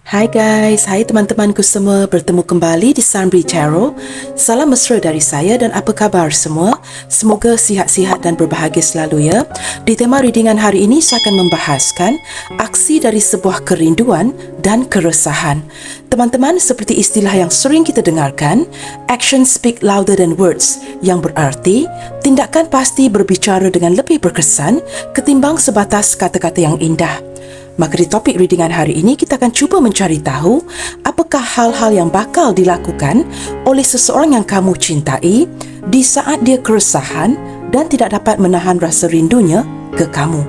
Hai guys, hai teman-temanku semua, bertemu kembali di Sunbury Tarot. Salam mesra dari saya dan apa khabar semua? Semoga sihat-sihat dan berbahagia selalu ya. Di tema readingan hari ini saya akan membahaskan aksi dari sebuah kerinduan dan keresahan. Teman-teman, seperti istilah yang sering kita dengarkan, action speak louder than words, yang berarti tindakan pasti berbicara dengan lebih berkesan ketimbang sebatas kata-kata yang indah. Maka di topik readingan hari ini kita akan cuba mencari tahu apakah hal-hal yang bakal dilakukan oleh seseorang yang kamu cintai di saat dia keresahan dan tidak dapat menahan rasa rindunya ke kamu.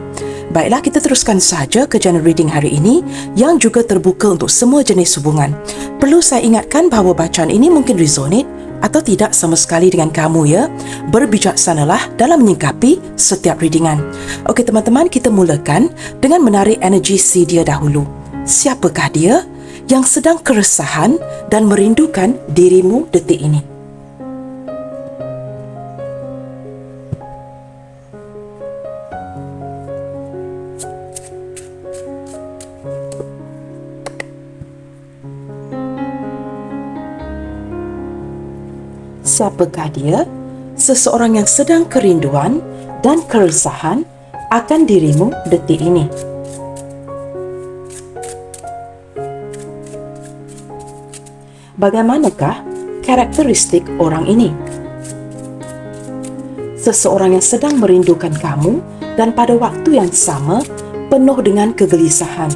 Baiklah, kita teruskan saja ke jurnal reading hari ini yang juga terbuka untuk semua jenis hubungan. Perlu saya ingatkan bahawa bacaan ini mungkin resonate atau tidak sama sekali dengan kamu ya. Berbijaksanalah dalam menyingkapi setiap readingan. Okey teman-teman, kita mulakan dengan menarik energi si dia dahulu. Siapakah dia yang sedang keresahan dan merindukan dirimu detik ini? Siapakah dia? Seseorang yang sedang kerinduan dan keresahan akan dirimu detik ini. Bagaimanakah karakteristik orang ini? Seseorang yang sedang merindukan kamu dan pada waktu yang sama penuh dengan kegelisahan.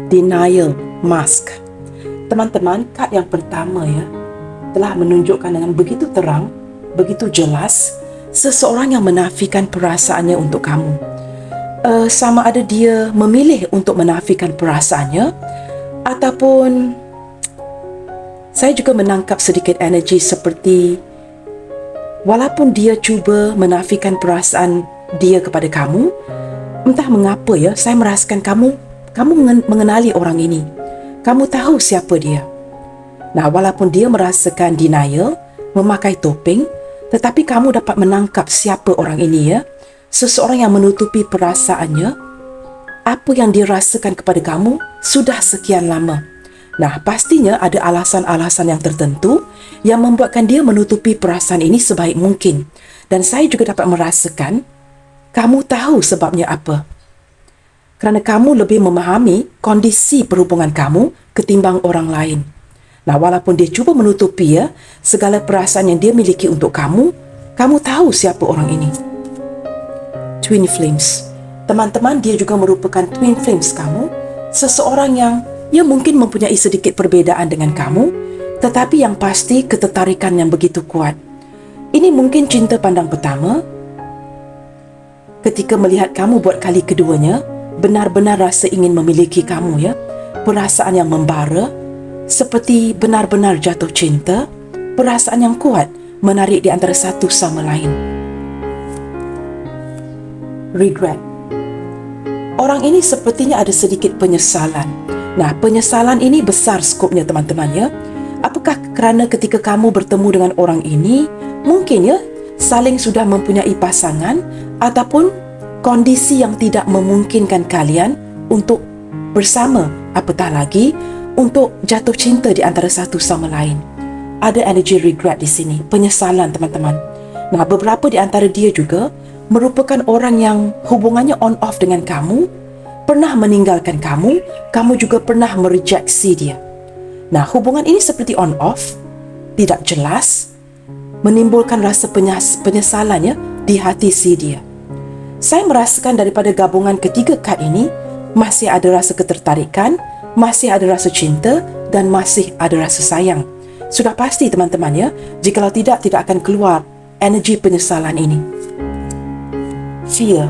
Denial mask. Teman-teman, kad yang pertama ya telah menunjukkan dengan begitu terang, begitu jelas seseorang yang menafikan perasaannya untuk kamu. Sama ada dia memilih untuk menafikan perasaannya ataupun saya juga menangkap sedikit energi seperti walaupun dia cuba menafikan perasaan dia kepada kamu, entah mengapa ya, saya merasakan kamu mengenali orang ini. Kamu tahu siapa dia. Nah, walaupun dia merasakan denial, memakai topeng, tetapi kamu dapat menangkap siapa orang ini ya. Seseorang yang menutupi perasaannya, apa yang dia rasakan kepada kamu sudah sekian lama. Nah, pastinya ada alasan-alasan yang tertentu yang membuatkan dia menutupi perasaan ini sebaik mungkin. Dan saya juga dapat merasakan kamu tahu sebabnya apa. Kerana kamu lebih memahami kondisi perhubungan kamu ketimbang orang lain. Nah, walaupun dia cuba menutupi ya segala perasaan yang dia miliki untuk kamu, kamu tahu siapa orang ini. Twin flames. Teman-teman, dia juga merupakan twin flames kamu. Seseorang yang mungkin mempunyai sedikit perbezaan dengan kamu, tetapi yang pasti ketertarikan yang begitu kuat. Ini mungkin cinta pandang pertama. Ketika melihat kamu buat kali keduanya, benar-benar rasa ingin memiliki kamu ya. Perasaan yang membara, seperti benar-benar jatuh cinta, perasaan yang kuat menarik di antara satu sama lain. Regret. Orang ini sepertinya ada sedikit penyesalan. Nah, penyesalan ini besar skopnya teman-teman ya. Apakah kerana ketika kamu bertemu dengan orang ini, mungkin ya saling sudah mempunyai pasangan ataupun kondisi yang tidak memungkinkan kalian untuk bersama, apatah lagi untuk jatuh cinta di antara satu sama lain. Ada energi regret di sini, penyesalan teman-teman. Nah, beberapa di antara dia juga merupakan orang yang hubungannya on off dengan kamu, pernah meninggalkan kamu, kamu juga pernah merejeksi dia. Nah, hubungan ini seperti on off, tidak jelas, menimbulkan rasa penyesalannya di hati si dia. Saya merasakan daripada gabungan ketiga kad ini, masih ada rasa ketertarikan, masih ada rasa cinta dan masih ada rasa sayang. Sudah pasti teman-teman ya, jikalau tidak akan keluar energi penyesalan ini. Fear.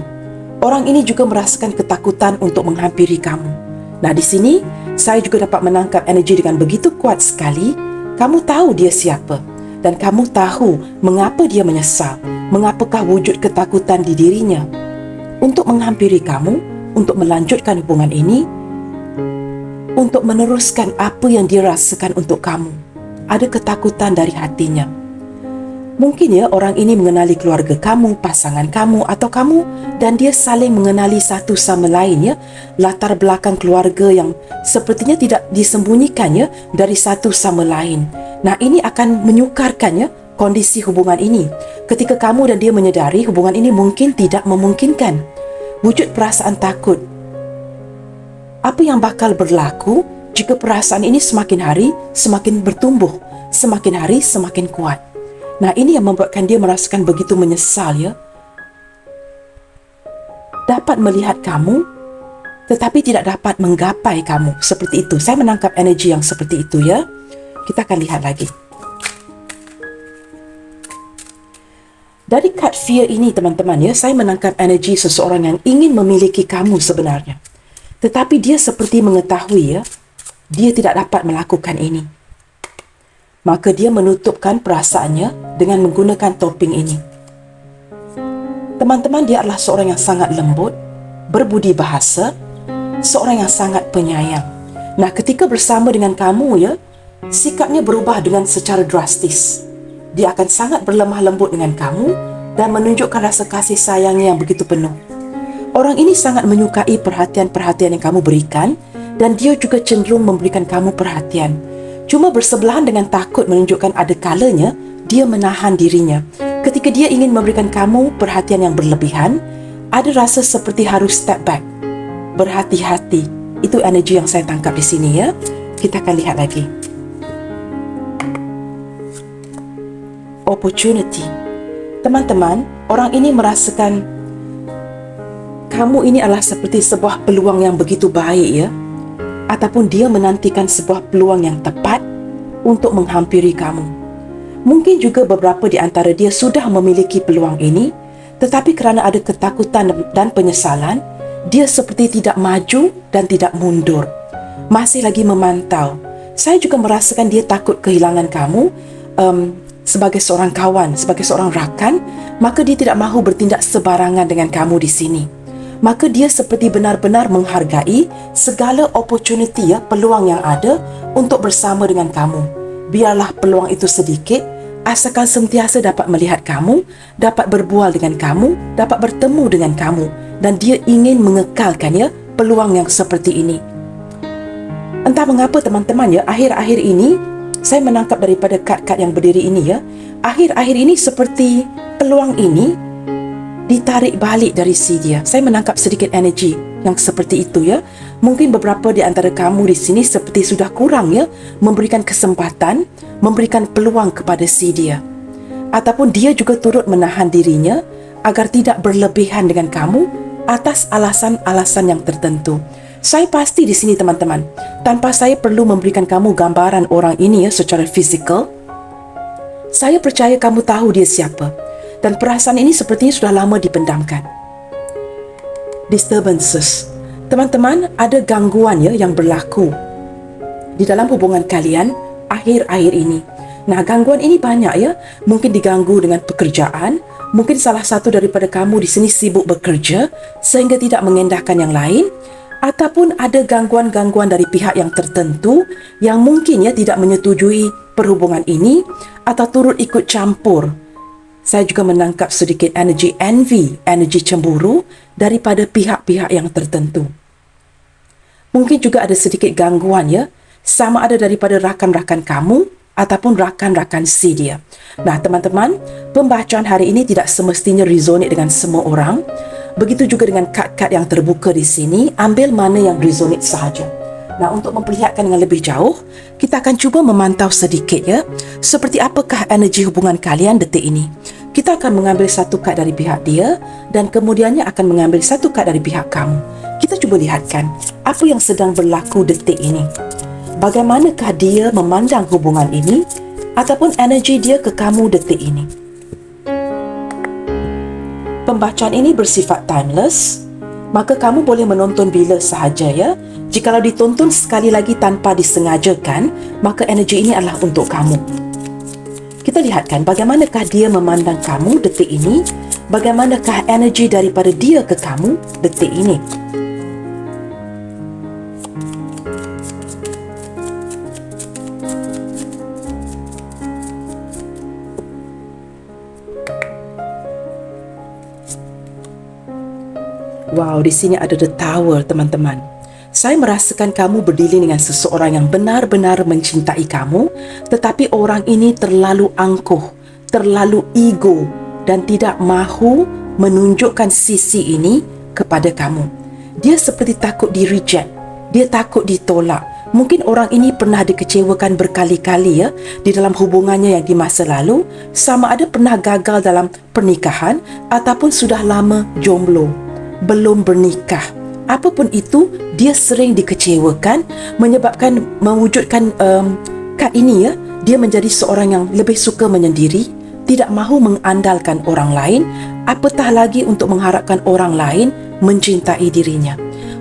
Orang ini juga merasakan ketakutan untuk menghampiri kamu. Nah, di sini saya juga dapat menangkap energi dengan begitu kuat sekali. Kamu tahu dia siapa dan kamu tahu mengapa dia menyesal, mengapakah wujud ketakutan di dirinya untuk menghampiri kamu, untuk melanjutkan hubungan ini, untuk meneruskan apa yang dia rasakan untuk kamu. ada ketakutan dari hatinya. Mungkin ya orang ini mengenali keluarga kamu, pasangan kamu atau kamu dan dia saling mengenali satu sama lain ya. Latar belakang keluarga yang sepertinya tidak disembunyikan ya dari satu sama lain. Nah, ini akan menyukarkan ya kondisi hubungan ini. Ketika kamu dan dia menyedari hubungan ini mungkin tidak memungkinkan. Wujud perasaan takut. Apa yang bakal berlaku jika perasaan ini semakin hari semakin bertumbuh, semakin hari semakin kuat. Nah, ini yang membuatkan dia merasakan begitu menyesal ya. Dapat melihat kamu, tetapi tidak dapat menggapai kamu. Seperti itu. Saya menangkap energi yang seperti itu ya. Kita akan lihat lagi. Dari card fear ini teman-teman ya, saya menangkap energi seseorang yang ingin memiliki kamu sebenarnya. Tetapi dia seperti mengetahui ya, dia tidak dapat melakukan ini. Maka dia menutupkan perasaannya dengan menggunakan topeng ini. Teman-teman, dia adalah seorang yang sangat lembut, berbudi bahasa, seorang yang sangat penyayang. Nah, ketika bersama dengan kamu ya, sikapnya berubah dengan secara drastis. Dia akan sangat berlemah lembut dengan kamu dan menunjukkan rasa kasih sayangnya yang begitu penuh. Orang ini sangat menyukai perhatian-perhatian yang kamu berikan dan dia juga cenderung memberikan kamu perhatian. Cuma bersebelahan dengan takut menunjukkan ada kalanya dia menahan dirinya. Ketika dia ingin memberikan kamu perhatian yang berlebihan, ada rasa seperti harus step back. Berhati-hati. Itu energi yang saya tangkap di sini ya. Kita akan lihat lagi. Opportunity. Teman-teman, orang ini merasakan kamu ini adalah seperti sebuah peluang yang begitu baik ya. Ataupun dia menantikan sebuah peluang yang tepat untuk menghampiri kamu. Mungkin juga beberapa di antara dia sudah memiliki peluang ini, tetapi kerana ada ketakutan dan penyesalan, dia seperti tidak maju dan tidak mundur. Masih lagi memantau. Saya juga merasakan dia takut kehilangan kamu sebagai seorang kawan, sebagai seorang rakan, maka dia tidak mahu bertindak sebarangan dengan kamu di sini. Maka dia seperti benar-benar menghargai segala opportunity ya, peluang yang ada untuk bersama dengan kamu. Biarlah peluang itu sedikit, asalkan sentiasa dapat melihat kamu, dapat berbual dengan kamu, dapat bertemu dengan kamu, dan dia ingin mengekalkan ya peluang yang seperti ini. Entah mengapa teman-teman ya, akhir-akhir ini saya menangkap daripada kad-kad yang berdiri ini ya, akhir-akhir ini seperti peluang ini ditarik balik dari si dia. Saya menangkap sedikit energi yang seperti itu ya. Mungkin beberapa di antara kamu di sini seperti sudah kurang ya memberikan kesempatan, memberikan peluang kepada si dia. Ataupun dia juga turut menahan dirinya agar tidak berlebihan dengan kamu atas alasan-alasan yang tertentu. Saya pasti di sini teman-teman, tanpa saya perlu memberikan kamu gambaran orang ini ya secara fizikal, saya percaya kamu tahu dia siapa. Dan perasaan ini sepertinya sudah lama dipendamkan. Disturbances. Teman-teman, ada gangguan ya yang berlaku di dalam hubungan kalian akhir-akhir ini. Nah, gangguan ini banyak ya. Mungkin diganggu dengan pekerjaan. Mungkin salah satu daripada kamu di sini sibuk bekerja sehingga tidak mengendahkan yang lain. Ataupun ada gangguan-gangguan dari pihak yang tertentu yang mungkin ya tidak menyetujui perhubungan ini atau turut ikut campur. Saya juga menangkap sedikit energi envy, energi cemburu daripada pihak-pihak yang tertentu. Mungkin juga ada sedikit gangguan ya, sama ada daripada rakan-rakan kamu ataupun rakan-rakan si dia. Nah teman-teman, pembacaan hari ini tidak semestinya resonate dengan semua orang. Begitu juga dengan kad-kad yang terbuka di sini, ambil mana yang resonate sahaja. Nah, untuk memperlihatkan dengan lebih jauh, kita akan cuba memantau sedikit ya, seperti apakah energi hubungan kalian detik ini. Kita akan mengambil satu kad dari pihak dia dan kemudiannya akan mengambil satu kad dari pihak kamu. Kita cuba lihatkan apa yang sedang berlaku detik ini. Bagaimanakah dia memandang hubungan ini ataupun energi dia ke kamu detik ini. Pembacaan ini bersifat timeless, maka kamu boleh menonton bila sahaja ya. Jikalau ditonton sekali lagi tanpa disengajakan, maka energi ini adalah untuk kamu. Kita lihatkan bagaimanakah dia memandang kamu detik ini, bagaimanakah energi daripada dia ke kamu detik ini. di sini ada the tower, teman-teman. Saya merasakan kamu berdiri dengan seseorang yang benar-benar mencintai kamu, tetapi orang ini terlalu angkuh, terlalu ego dan tidak mahu menunjukkan sisi ini kepada kamu. Dia seperti takut di-reject, dia takut ditolak. Mungkin orang ini pernah dikecewakan berkali-kali di dalam hubungannya yang di masa lalu, sama ada pernah gagal dalam pernikahan ataupun sudah lama jomblo, belum bernikah. Apapun itu, dia sering dikecewakan, menyebabkan mewujudkan kad ini dia menjadi seorang yang lebih suka menyendiri, tidak mahu mengandalkan orang lain, apatah lagi untuk mengharapkan orang lain mencintai dirinya.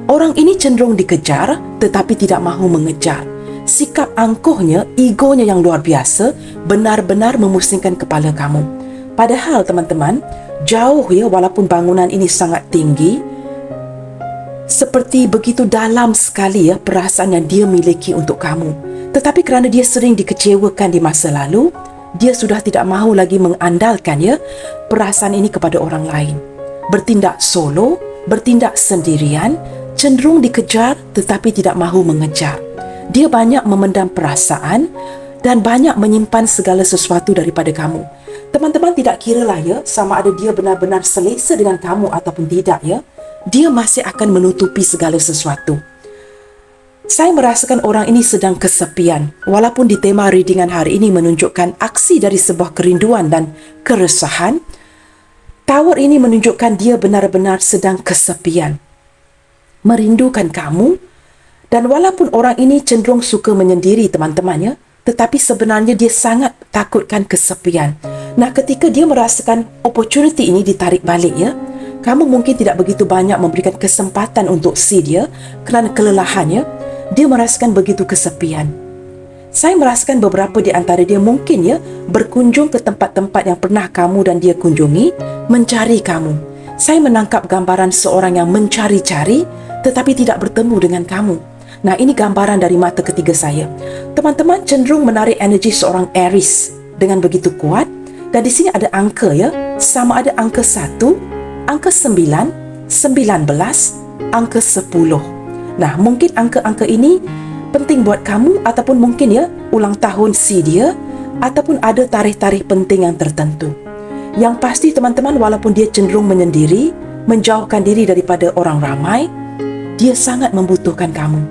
Orang ini cenderung dikejar tetapi tidak mahu mengejar. Sikap angkuhnya, egonya yang luar biasa, benar-benar memusingkan kepala kamu. Padahal teman-teman, jauh walaupun bangunan ini sangat tinggi, seperti begitu dalam sekali perasaan yang dia miliki untuk kamu. Tetapi kerana dia sering dikecewakan di masa lalu, dia sudah tidak mahu lagi mengandalkan perasaan ini kepada orang lain. Bertindak solo, bertindak sendirian, cenderung dikejar tetapi tidak mahu mengejar. Dia banyak memendam perasaan dan banyak menyimpan segala sesuatu daripada kamu. Teman-teman, tidak kiralah sama ada dia benar-benar selesa dengan kamu ataupun tidak dia masih akan menutupi segala sesuatu. Saya merasakan orang ini sedang kesepian. Walaupun di tema readingan hari ini menunjukkan aksi dari sebuah kerinduan dan keresahan, tower ini menunjukkan dia benar-benar sedang kesepian, merindukan kamu. Dan walaupun orang ini cenderung suka menyendiri, teman-teman tetapi sebenarnya dia sangat takutkan kesepian. Nah, ketika dia merasakan opportunity ini ditarik balik kamu mungkin tidak begitu banyak memberikan kesempatan untuk dia kerana kelelahannya. Dia merasakan begitu kesepian. Saya merasakan beberapa di antara dia mungkin berkunjung ke tempat-tempat yang pernah kamu dan dia kunjungi, mencari kamu. Saya menangkap gambaran seorang yang mencari-cari tetapi tidak bertemu dengan kamu. Nah, ini gambaran dari mata ketiga saya. Teman-teman cenderung menarik energi seorang Aries dengan begitu kuat. Dan di sini ada angka sama ada angka 1, angka 9, 19, angka 10. Nah, mungkin angka-angka ini penting buat kamu ataupun mungkin ulang tahun dia ataupun ada tarikh-tarikh penting yang tertentu. Yang pasti teman-teman, walaupun dia cenderung menyendiri, menjauhkan diri daripada orang ramai, dia sangat membutuhkan kamu.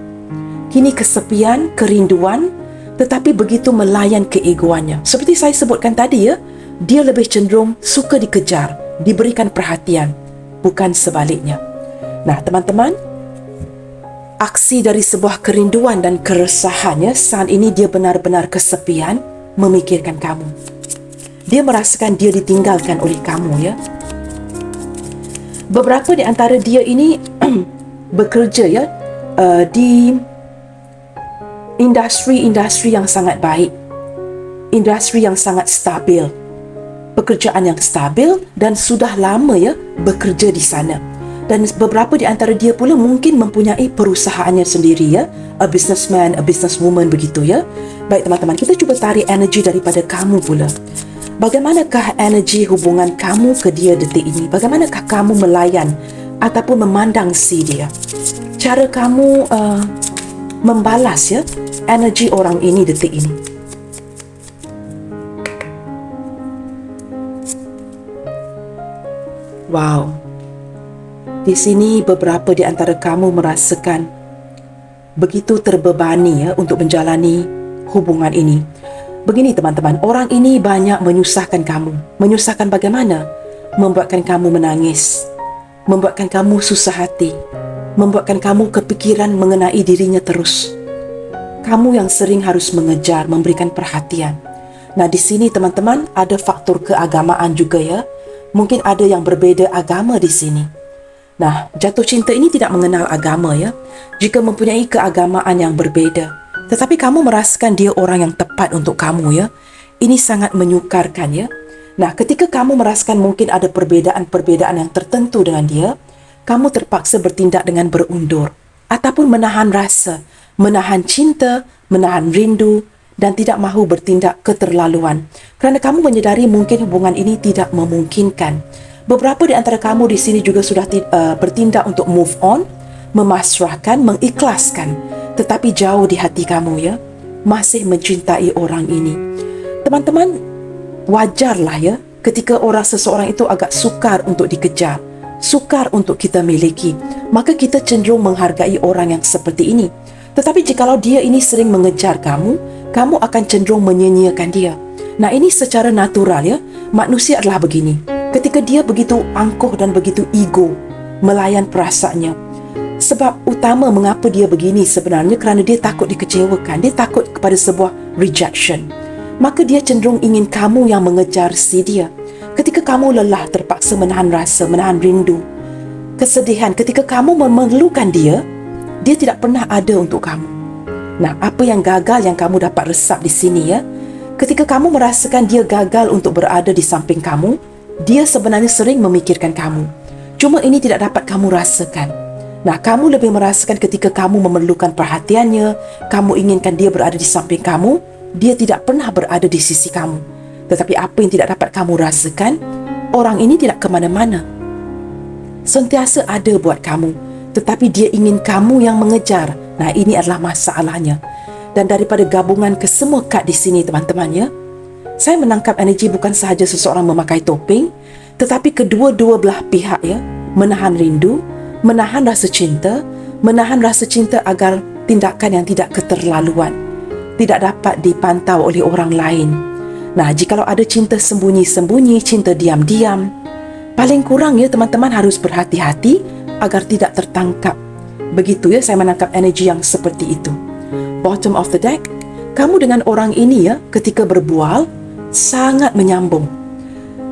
Kini kesepian, kerinduan, tetapi begitu melayan keegoannya. Seperti saya sebutkan tadi dia lebih cenderung suka dikejar, diberikan perhatian, bukan sebaliknya. Nah, teman-teman, aksi dari sebuah kerinduan dan keresahannya saat ini dia benar-benar kesepian, memikirkan kamu. Dia merasakan dia ditinggalkan oleh kamu Beberapa di antara dia ini bekerja di industri yang sangat baik, industri yang sangat stabil, pekerjaan yang stabil dan sudah lama bekerja di sana. Dan beberapa di antara dia pula mungkin mempunyai perusahaannya sendiri a businessman, a businesswoman begitu Baik teman-teman, kita cuba tarik energi daripada kamu pula. Bagaimanakah energi hubungan kamu ke dia detik ini? Bagaimanakah kamu melayan ataupun memandang dia? Cara kamu membalas energi orang ini detik ini. Wow. Di sini beberapa di antara kamu merasakan begitu terbebani untuk menjalani hubungan ini. Begini teman-teman, orang ini banyak menyusahkan kamu. Menyusahkan bagaimana? Membuatkan kamu menangis, membuatkan kamu susah hati, membuatkan kamu kepikiran mengenai dirinya terus. Kamu yang sering harus mengejar, memberikan perhatian. Nah, di sini teman-teman ada faktor keagamaan juga Mungkin ada yang berbeza agama di sini. Nah, jatuh cinta ini tidak mengenal agama Jika mempunyai keagamaan yang berbeza, tetapi kamu merasakan dia orang yang tepat untuk kamu ini sangat menyukarkan Nah, ketika kamu merasakan mungkin ada perbedaan-perbedaan yang tertentu dengan dia, kamu terpaksa bertindak dengan berundur ataupun menahan rasa, menahan cinta, menahan rindu dan tidak mahu bertindak keterlaluan kerana kamu menyedari mungkin hubungan ini tidak memungkinkan. Beberapa di antara kamu di sini juga sudah bertindak untuk move on, memasrahkan, mengikhlaskan. Tetapi jauh di hati kamu ya, masih mencintai orang ini. Teman-teman, wajarlah ya ketika seseorang itu agak sukar untuk dikejar, sukar untuk kita miliki, maka kita cenderung menghargai orang yang seperti ini. Tetapi jikalau dia ini sering mengejar kamu, kamu akan cenderung menyia-nyiakan dia. Nah, ini secara natural ya, manusia adalah begini. Ketika dia begitu angkuh dan begitu ego melayan perasaannya. Sebab utama mengapa dia begini sebenarnya kerana dia takut dikecewakan, dia takut kepada sebuah rejection. Maka dia cenderung ingin kamu yang mengejar si dia. Ketika kamu lelah, terpaksa menahan rasa, menahan rindu, kesedihan, ketika kamu memerlukan dia, dia tidak pernah ada untuk kamu. Nah, apa yang gagal yang kamu dapat resap di sini ya? Ketika kamu merasakan dia gagal untuk berada di samping kamu, dia sebenarnya sering memikirkan kamu. Cuma ini tidak dapat kamu rasakan. Nah, kamu lebih merasakan ketika kamu memerlukan perhatiannya, kamu inginkan dia berada di samping kamu, dia tidak pernah berada di sisi kamu. Tetapi apa yang tidak dapat kamu rasakan, orang ini tidak ke mana-mana. Sentiasa ada buat kamu, tetapi dia ingin kamu yang mengejar. Nah, ini adalah masalahnya. Dan daripada gabungan kesemua kad di sini, teman-teman ya, saya menangkap energi bukan sahaja seseorang memakai topeng, tetapi kedua-dua belah pihak ya, menahan rindu, menahan rasa cinta agar tindakan yang tidak keterlaluan, tidak dapat dipantau oleh orang lain. Nah, jikalau ada cinta sembunyi-sembunyi, cinta diam-diam, paling kurang ya teman-teman harus berhati-hati agar tidak tertangkap. Begitu ya, saya menangkap energi yang seperti itu. Bottom of the deck, kamu dengan orang ini ya, ketika berbual, sangat menyambung.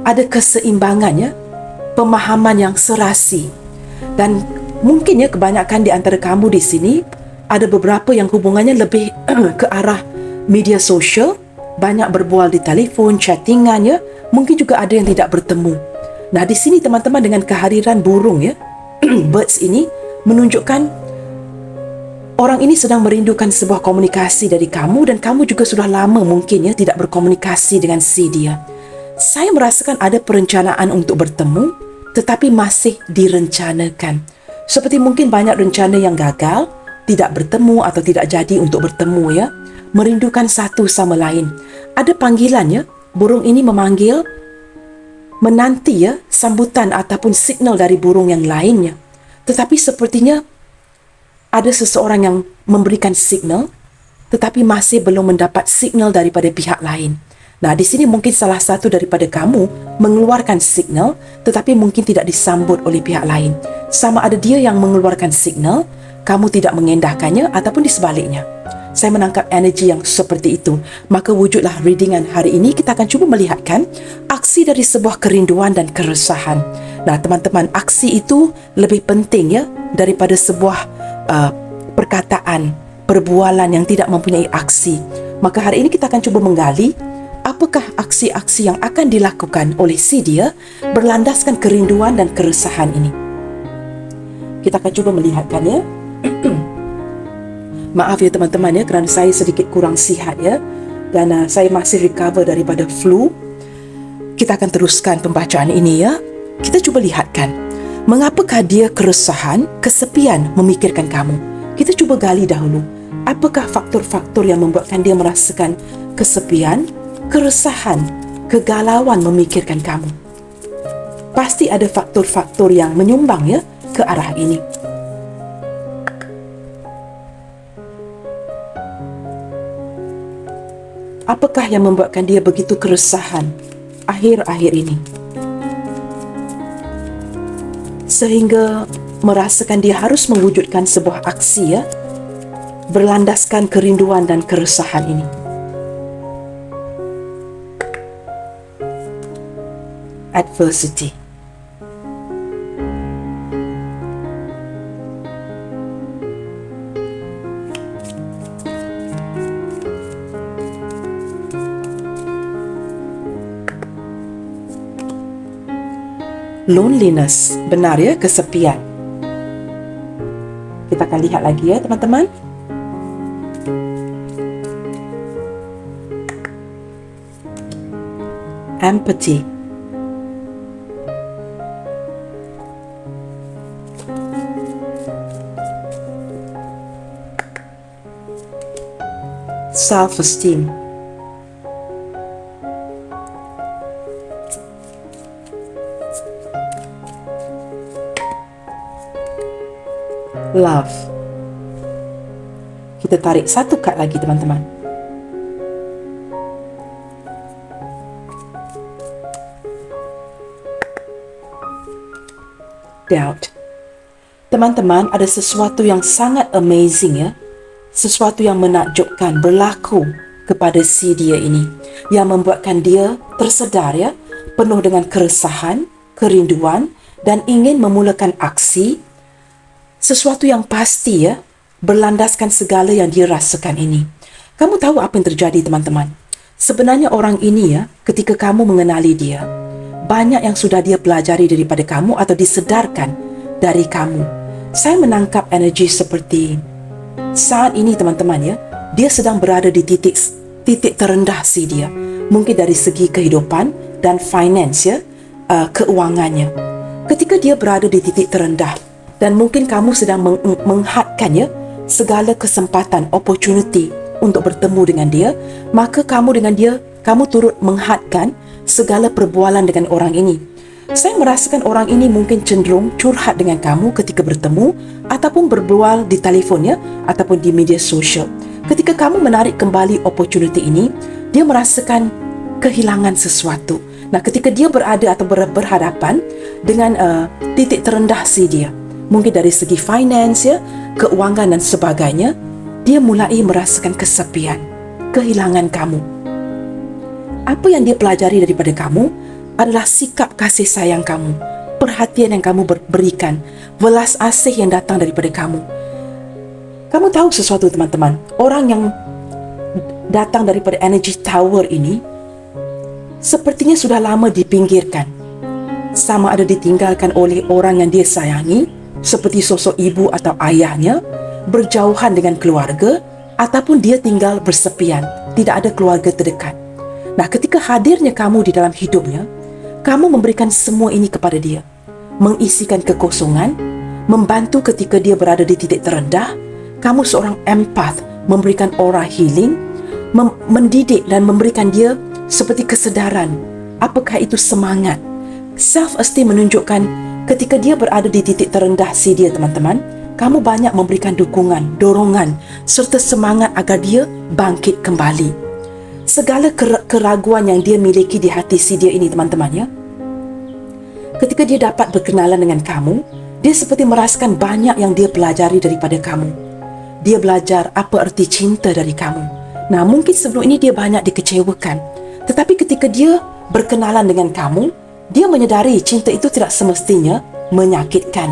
Ada keseimbangan ya, pemahaman yang serasi. Dan mungkin ya kebanyakan di antara kamu di sini, ada beberapa yang hubungannya lebih ke arah media sosial, banyak berbual di telefon, chattingan ya, mungkin juga ada yang tidak bertemu. Nah, di sini teman-teman dengan kehadiran burung ya, birds ini menunjukkan orang ini sedang merindukan sebuah komunikasi dari kamu dan kamu juga sudah lama mungkin ya tidak berkomunikasi dengan si dia. Saya merasakan ada perencanaan untuk bertemu tetapi masih direncanakan. Seperti mungkin banyak rencana yang gagal, tidak bertemu atau tidak jadi untuk bertemu ya, merindukan satu sama lain. Ada panggilan ya, burung ini memanggil, menanti ya sambutan ataupun signal dari burung yang lainnya. Tetapi sepertinya ada seseorang yang memberikan signal tetapi masih belum mendapat signal daripada pihak lain. Nah, di sini mungkin salah satu daripada kamu mengeluarkan signal tetapi mungkin tidak disambut oleh pihak lain. Sama ada dia yang mengeluarkan signal, kamu tidak mengendahkannya ataupun di sebaliknya. Saya menangkap energi yang seperti itu. Maka wujudlah readingan hari ini. Kita akan cuba melihatkan aksi dari sebuah kerinduan dan keresahan. Nah, teman-teman, aksi itu lebih penting ya daripada sebuah perkataan, perbualan yang tidak mempunyai aksi. Maka hari ini kita akan cuba menggali apakah aksi-aksi yang akan dilakukan oleh si dia berlandaskan kerinduan dan keresahan ini. Kita akan cuba melihatkan ya. Maaf ya teman-teman ya, kerana saya sedikit kurang sihat ya, dan saya masih recover daripada flu. Kita akan teruskan pembacaan ini ya. Kita cuba lihatkan, mengapakah dia keresahan, kesepian memikirkan kamu. Kita cuba gali dahulu, apakah faktor-faktor yang membuatkan dia merasakan kesepian, keresahan, kegalauan memikirkan kamu. Pasti ada faktor-faktor yang menyumbang ya ke arah ini. Apakah yang membuatkan dia begitu keresahan akhir-akhir ini? Sehingga merasakan dia harus mewujudkan sebuah aksi ya, berlandaskan kerinduan dan keresahan ini. Adversity. Loneliness, benar ya, kesepian. Kita akan lihat lagi ya teman-teman. Empathy. self-esteem. Love. Kita tarik satu kad lagi, teman-teman. Doubt. Teman-teman, ada sesuatu yang sangat amazing, ya. Sesuatu yang menakjubkan berlaku kepada si dia ini, yang membuatkan dia tersedar, ya, penuh dengan keresahan, kerinduan, dan ingin memulakan aksi. Sesuatu yang pasti, ya, berlandaskan segala yang dia rasakan ini. Kamu tahu apa yang terjadi, teman-teman? Sebenarnya orang ini, ya, ketika kamu mengenali dia, banyak yang sudah dia pelajari daripada kamu atau disedarkan dari kamu. Saya menangkap energi seperti saat ini, teman-teman, ya, dia sedang berada di titik terendah si dia. Mungkin dari segi kehidupan dan finance, ya, keuangannya. Ketika dia berada di titik terendah, dan mungkin kamu sedang menghadkan, ya, segala kesempatan, opportunity untuk bertemu dengan dia, maka kamu dengan dia, kamu turut menghadkan segala perbualan dengan orang ini. Saya merasakan orang ini mungkin cenderung curhat dengan kamu ketika bertemu ataupun berbual di telefon, ya, ataupun di media sosial. Ketika kamu menarik kembali opportunity ini, dia merasakan kehilangan sesuatu. Nah, ketika dia berada atau berhadapan dengan titik terendah si dia, mungkin dari segi finance, ya, keuangan dan sebagainya, dia mulai merasakan kesepian, kehilangan kamu. Apa yang dia pelajari daripada kamu adalah sikap kasih sayang kamu, perhatian yang kamu berikan, welas asih yang datang daripada kamu. Kamu tahu sesuatu, teman-teman, orang yang datang daripada energy tower ini sepertinya sudah lama dipinggirkan, sama ada ditinggalkan oleh orang yang dia sayangi, seperti sosok ibu atau ayahnya, berjauhan dengan keluarga, ataupun dia tinggal bersepian, tidak ada keluarga terdekat. Nah, ketika hadirnya kamu di dalam hidupnya, kamu memberikan semua ini kepada dia, mengisikan kekosongan, membantu ketika dia berada di titik terendah. Kamu seorang empath, memberikan aura healing, mendidik dan memberikan dia seperti kesedaran, apakah itu semangat. Self-esteem menunjukkan ketika dia berada di titik terendah si dia, teman-teman, kamu banyak memberikan dukungan, dorongan, serta semangat agar dia bangkit kembali. Segala keraguan yang dia miliki di hati si dia ini, teman-teman, ya, ketika dia dapat berkenalan dengan kamu, dia seperti merasakan banyak yang dia pelajari daripada kamu. Dia belajar apa erti cinta dari kamu. Nah, mungkin sebelum ini dia banyak dikecewakan, tetapi ketika dia berkenalan dengan kamu, dia menyedari cinta itu tidak semestinya menyakitkan.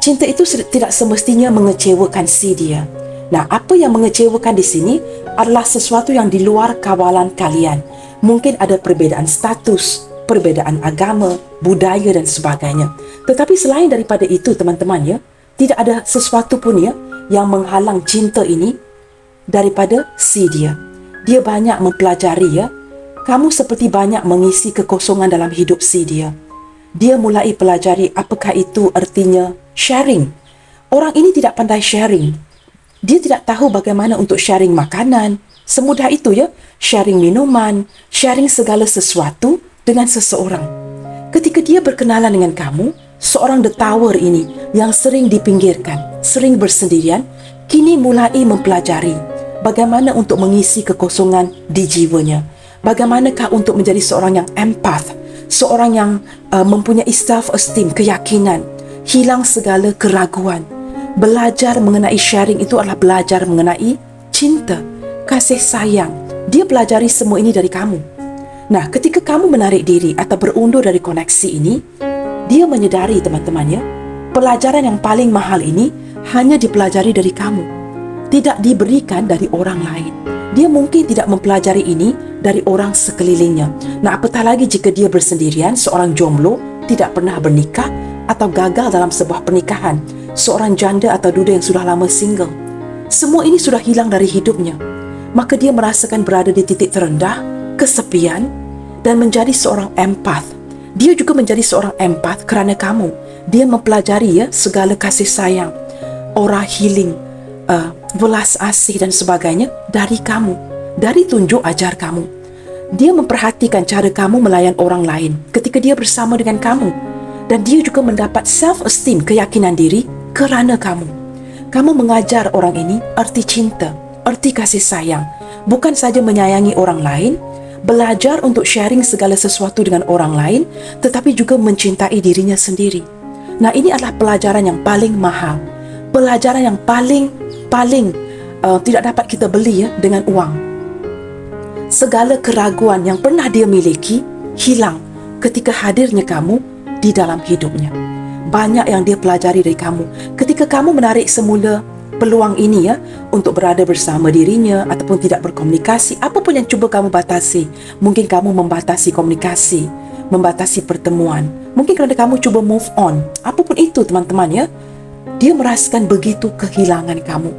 Cinta itu tidak semestinya mengecewakan si dia. Nah, apa yang mengecewakan di sini adalah sesuatu yang di luar kawalan kalian. Mungkin ada perbezaan status, perbezaan agama, budaya dan sebagainya. Tetapi selain daripada itu, teman-teman, ya, tidak ada sesuatu pun, ya, yang menghalang cinta ini daripada si dia. Dia banyak mempelajari, ya. Kamu seperti banyak mengisi kekosongan dalam hidup si dia. Dia mulai pelajari apakah itu artinya sharing. Orang ini tidak pandai sharing. Dia tidak tahu bagaimana untuk sharing makanan. Semudah itu, ya. Sharing minuman, sharing segala sesuatu dengan seseorang. Ketika dia berkenalan dengan kamu, seorang the tower ini yang sering dipinggirkan, sering bersendirian, kini mulai mempelajari bagaimana untuk mengisi kekosongan di jiwanya. Bagaimanakah untuk menjadi seorang yang empath, seorang yang mempunyai self-esteem, keyakinan, hilang segala keraguan. Belajar mengenai sharing itu adalah belajar mengenai cinta, kasih sayang. Dia pelajari semua ini dari kamu. Nah, ketika kamu menarik diri atau berundur dari koneksi ini, dia menyedari, teman-teman, ya, pelajaran yang paling mahal ini hanya dipelajari dari kamu, tidak diberikan dari orang lain. Dia mungkin tidak mempelajari ini dari orang sekelilingnya. Nah, apatah lagi jika dia bersendirian, seorang jomblo, tidak pernah bernikah atau gagal dalam sebuah pernikahan, seorang janda atau duda yang sudah lama single. Semua ini sudah hilang dari hidupnya. Maka dia merasakan berada di titik terendah, kesepian, dan menjadi seorang empath. Dia juga menjadi seorang empath kerana kamu. Dia mempelajari, ya, segala kasih sayang, aura healing, welas asih dan sebagainya dari kamu, dari tunjuk ajar kamu. Dia memperhatikan cara kamu melayan orang lain ketika dia bersama dengan kamu. Dan dia juga mendapat self-esteem, keyakinan diri kerana kamu. Kamu mengajar orang ini erti cinta, erti kasih sayang. Bukan saja menyayangi orang lain, belajar untuk sharing segala sesuatu dengan orang lain, tetapi juga mencintai dirinya sendiri. Nah, ini adalah pelajaran yang paling mahal. Pelajaran yang paling tidak dapat kita beli dengan uang. Segala keraguan yang pernah dia miliki hilang ketika hadirnya kamu di dalam hidupnya. Banyak yang dia pelajari dari kamu. Ketika kamu menarik semula peluang ini untuk berada bersama dirinya ataupun tidak berkomunikasi, apapun yang cuba kamu batasi. Mungkin kamu membatasi komunikasi, membatasi pertemuan. Mungkin kerana kamu cuba move on. Apapun itu teman-teman dia merasakan begitu kehilangan kamu.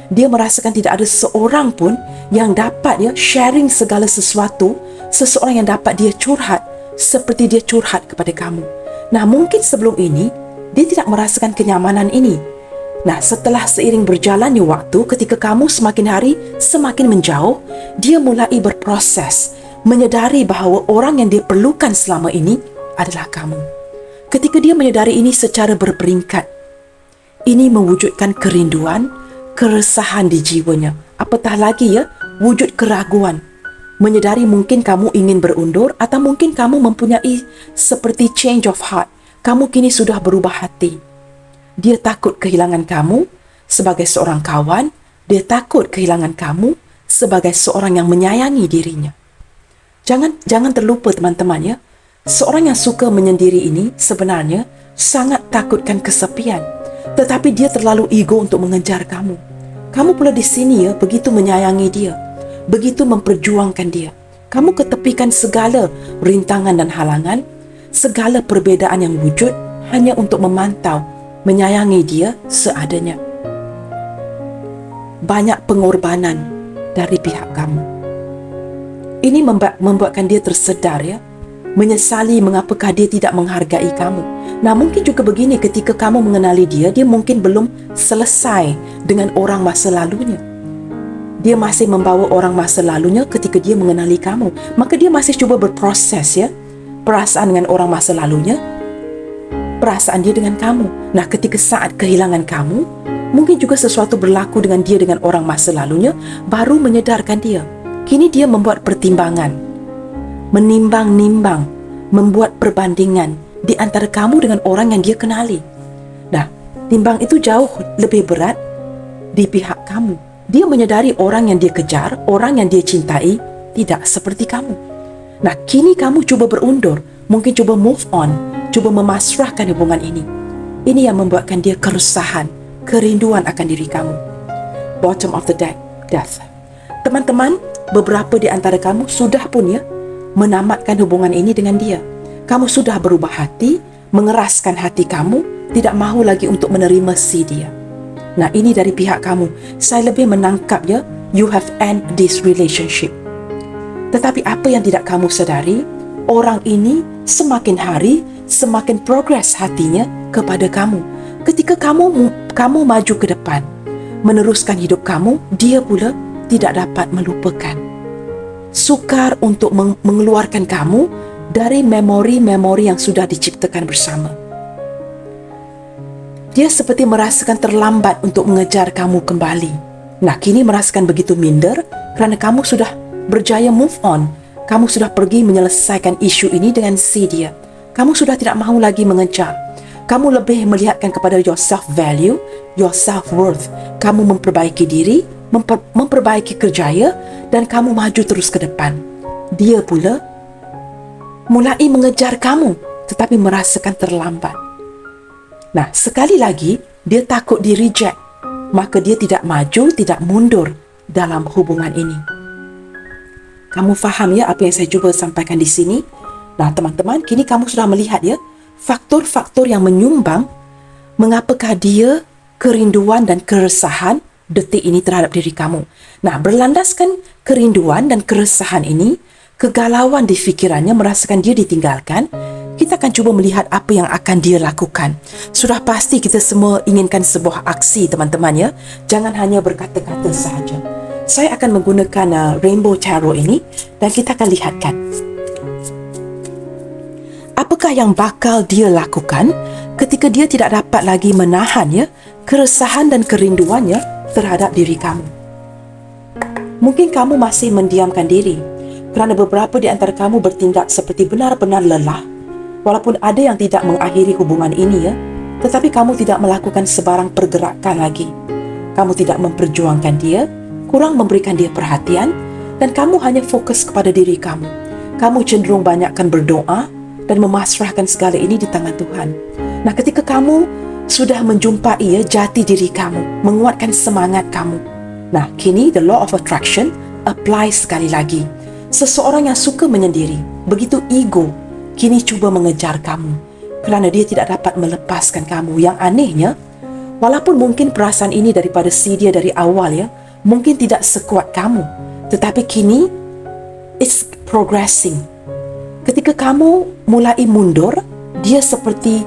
Dia merasakan tidak ada seorang pun yang dapat sharing segala sesuatu, seseorang yang dapat dia curhat seperti dia curhat kepada kamu. Nah, mungkin sebelum ini dia tidak merasakan kenyamanan ini. Nah, setelah seiring berjalannya waktu, ketika kamu semakin hari semakin menjauh, dia mulai berproses, menyedari bahawa orang yang dia perlukan selama ini adalah kamu. Ketika dia menyedari ini secara berperingkat, ini mewujudkan kerinduan, keresahan di jiwanya. Apatah lagi wujud keraguan. Menyedari mungkin kamu ingin berundur atau mungkin kamu mempunyai seperti change of heart. Kamu kini sudah berubah hati. Dia takut kehilangan kamu sebagai seorang kawan. Dia takut kehilangan kamu sebagai seorang yang menyayangi dirinya. Jangan terlupa teman-teman seorang yang suka menyendiri ini sebenarnya sangat takutkan kesepian. Tetapi dia terlalu ego untuk mengejar kamu. Kamu pula di sini begitu menyayangi dia, begitu memperjuangkan dia. Kamu ketepikan segala rintangan dan halangan, segala perbezaan yang wujud hanya untuk memantau, menyayangi dia seadanya. Banyak pengorbanan dari pihak kamu. Ini membuatkan dia tersedar menyesali mengapakah dia tidak menghargai kamu. Nah, mungkin juga begini, ketika kamu mengenali dia mungkin belum selesai dengan orang masa lalunya. Dia masih membawa orang masa lalunya ketika dia mengenali kamu. Maka dia masih cuba berproses perasaan dengan orang masa lalunya, perasaan dia dengan kamu. Nah, ketika saat kehilangan kamu, mungkin juga sesuatu berlaku dengan dia dengan orang masa lalunya, baru menyedarkan dia. Kini dia membuat pertimbangan, menimbang-nimbang, membuat perbandingan di antara kamu dengan orang yang dia kenali. Nah, timbang itu jauh lebih berat di pihak kamu. Dia menyedari orang yang dia kejar, orang yang dia cintai, tidak seperti kamu. Nah, kini kamu cuba berundur, mungkin cuba move on, cuba memasrahkan hubungan ini. Ini yang membuatkan dia keresahan, kerinduan akan diri kamu. Bottom of the deck, death. Teman-teman, beberapa di antara kamu sudah pun menamatkan hubungan ini dengan dia. Kamu sudah berubah hati, mengeraskan hati kamu, tidak mahu lagi untuk menerima si dia. Nah, ini dari pihak kamu. Saya lebih menangkap you have end this relationship. Tetapi apa yang tidak kamu sadari, orang ini semakin hari semakin progres hatinya kepada kamu. Ketika kamu maju ke depan, meneruskan hidup kamu, dia pula tidak dapat melupakan. Sukar untuk mengeluarkan kamu dari memori-memori yang sudah diciptakan bersama. Dia seperti merasakan terlambat untuk mengejar kamu kembali. Nah, kini merasakan begitu minder kerana kamu sudah berjaya move on. Kamu sudah pergi menyelesaikan isu ini dengan si dia. Kamu sudah tidak mahu lagi mengejar. Kamu lebih melihatkan kepada your self-value, your self-worth. Kamu memperbaiki diri, memperbaiki kerjaya, dan kamu maju terus ke depan. Dia pula mulai mengejar kamu, tetapi merasakan terlambat. Nah, sekali lagi, dia takut di reject. Maka dia tidak maju, tidak mundur dalam hubungan ini. Kamu faham apa yang saya cuba sampaikan di sini? Nah, teman-teman, kini kamu sudah melihat faktor-faktor yang menyumbang mengapakah dia kerinduan dan keresahan detik ini terhadap diri kamu. Nah, berlandaskan kerinduan dan keresahan ini, kegalauan di fikirannya merasakan dia ditinggalkan, kita akan cuba melihat apa yang akan dia lakukan. Sudah pasti kita semua inginkan sebuah aksi, teman-teman ya. Jangan hanya berkata-kata sahaja. Saya akan menggunakan Rainbow Tarot ini dan kita akan lihatkan apakah yang bakal dia lakukan ketika dia tidak dapat lagi menahan ya keresahan dan kerinduannya terhadap diri kamu. Mungkin kamu masih mendiamkan diri kerana beberapa di antara kamu bertindak seperti benar-benar lelah. Walaupun ada yang tidak mengakhiri hubungan ini ya, tetapi kamu tidak melakukan sebarang pergerakan lagi. Kamu tidak memperjuangkan dia, kurang memberikan dia perhatian, dan kamu hanya fokus kepada diri kamu. Kamu cenderung banyakkan berdoa dan memasrahkan segala ini di tangan Tuhan. Nah, ketika kamu sudah menjumpai ya jati diri kamu, menguatkan semangat kamu. Nah, kini the law of attraction apply sekali lagi. Seseorang yang suka menyendiri, begitu ego, kini cuba mengejar kamu kerana dia tidak dapat melepaskan kamu. Yang anehnya, walaupun mungkin perasaan ini daripada si dia dari awal ya, mungkin tidak sekuat kamu, tetapi kini it's progressing. Ketika kamu mulai mundur, dia seperti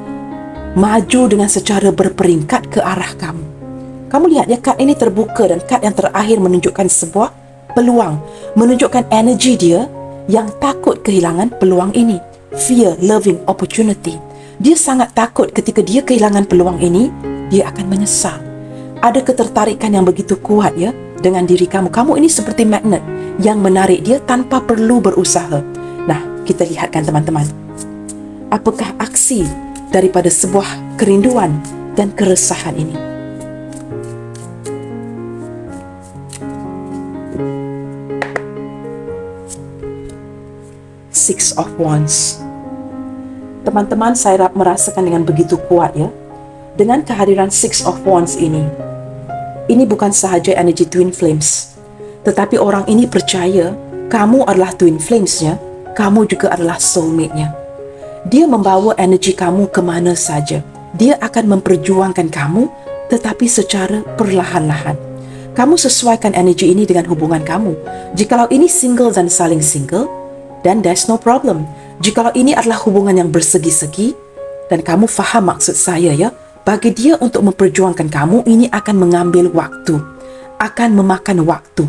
maju dengan secara berperingkat ke arah kamu. Kamu lihat ya, kad ini terbuka dan kad yang terakhir menunjukkan sebuah peluang, menunjukkan energi dia yang takut kehilangan peluang ini. Fear, loving, opportunity. Dia sangat takut ketika dia kehilangan peluang ini, dia akan menyesal. Ada ketertarikan yang begitu kuat ya dengan diri kamu. Kamu ini seperti magnet yang menarik dia tanpa perlu berusaha. Nah, kita lihatkan teman-teman. Apakah aksi daripada sebuah kerinduan dan keresahan ini? Six of Wands. Teman-teman, saya merasakan dengan begitu kuat ya, dengan kehadiran Six of Wands ini. Ini bukan sahaja energi Twin Flames, tetapi orang ini percaya kamu adalah Twin Flames-nya, kamu juga adalah soulmate-nya. Dia membawa energi kamu ke mana saja. Dia akan memperjuangkan kamu, tetapi secara perlahan-lahan. Kamu sesuaikan energi ini dengan hubungan kamu. Jikalau ini single dan saling single, then there's no problem. Jikalau ini adalah hubungan yang bersegi-segi, dan kamu faham maksud saya ya, bagi dia untuk memperjuangkan kamu, ini akan mengambil waktu, akan memakan waktu.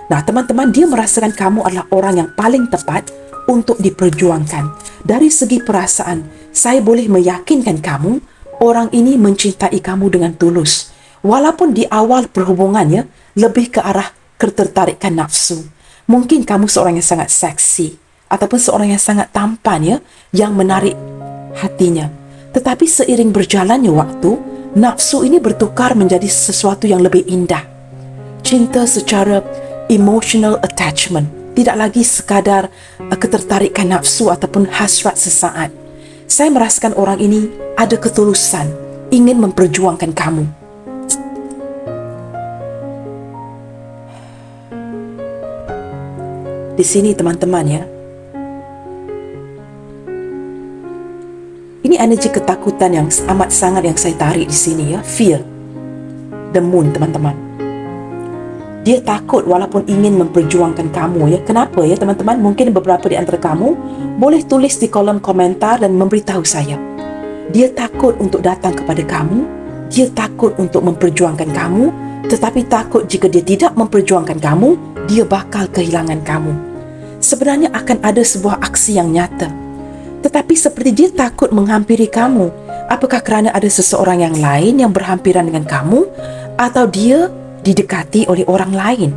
Nah teman-teman, dia merasakan kamu adalah orang yang paling tepat untuk diperjuangkan. Dari segi perasaan, saya boleh meyakinkan kamu, orang ini mencintai kamu dengan tulus. Walaupun di awal perhubungannya, lebih ke arah ketertarikan nafsu. Mungkin kamu seorang yang sangat seksi, ataupun seorang yang sangat tampan ya, yang menarik hatinya. Tetapi seiring berjalannya waktu, nafsu ini bertukar menjadi sesuatu yang lebih indah. Cinta secara emotional attachment, tidak lagi sekadar ketertarikan nafsu ataupun hasrat sesaat. Saya merasakan orang ini ada ketulusan, ingin memperjuangkan kamu. Di sini teman-teman ya, ini energi ketakutan yang amat sangat yang saya tarik di sini ya, fear. The moon teman-teman. Dia takut walaupun ingin memperjuangkan kamu ya. Kenapa ya teman-teman? Mungkin beberapa di antara kamu boleh tulis di kolom komentar dan memberitahu saya. Dia takut untuk datang kepada kamu. Dia takut untuk memperjuangkan kamu. Tetapi takut jika dia tidak memperjuangkan kamu, dia bakal kehilangan kamu. Sebenarnya akan ada sebuah aksi yang nyata. Tetapi seperti dia takut menghampiri kamu. Apakah kerana ada seseorang yang lain yang berhampiran dengan kamu? Atau dia didekati oleh orang lain?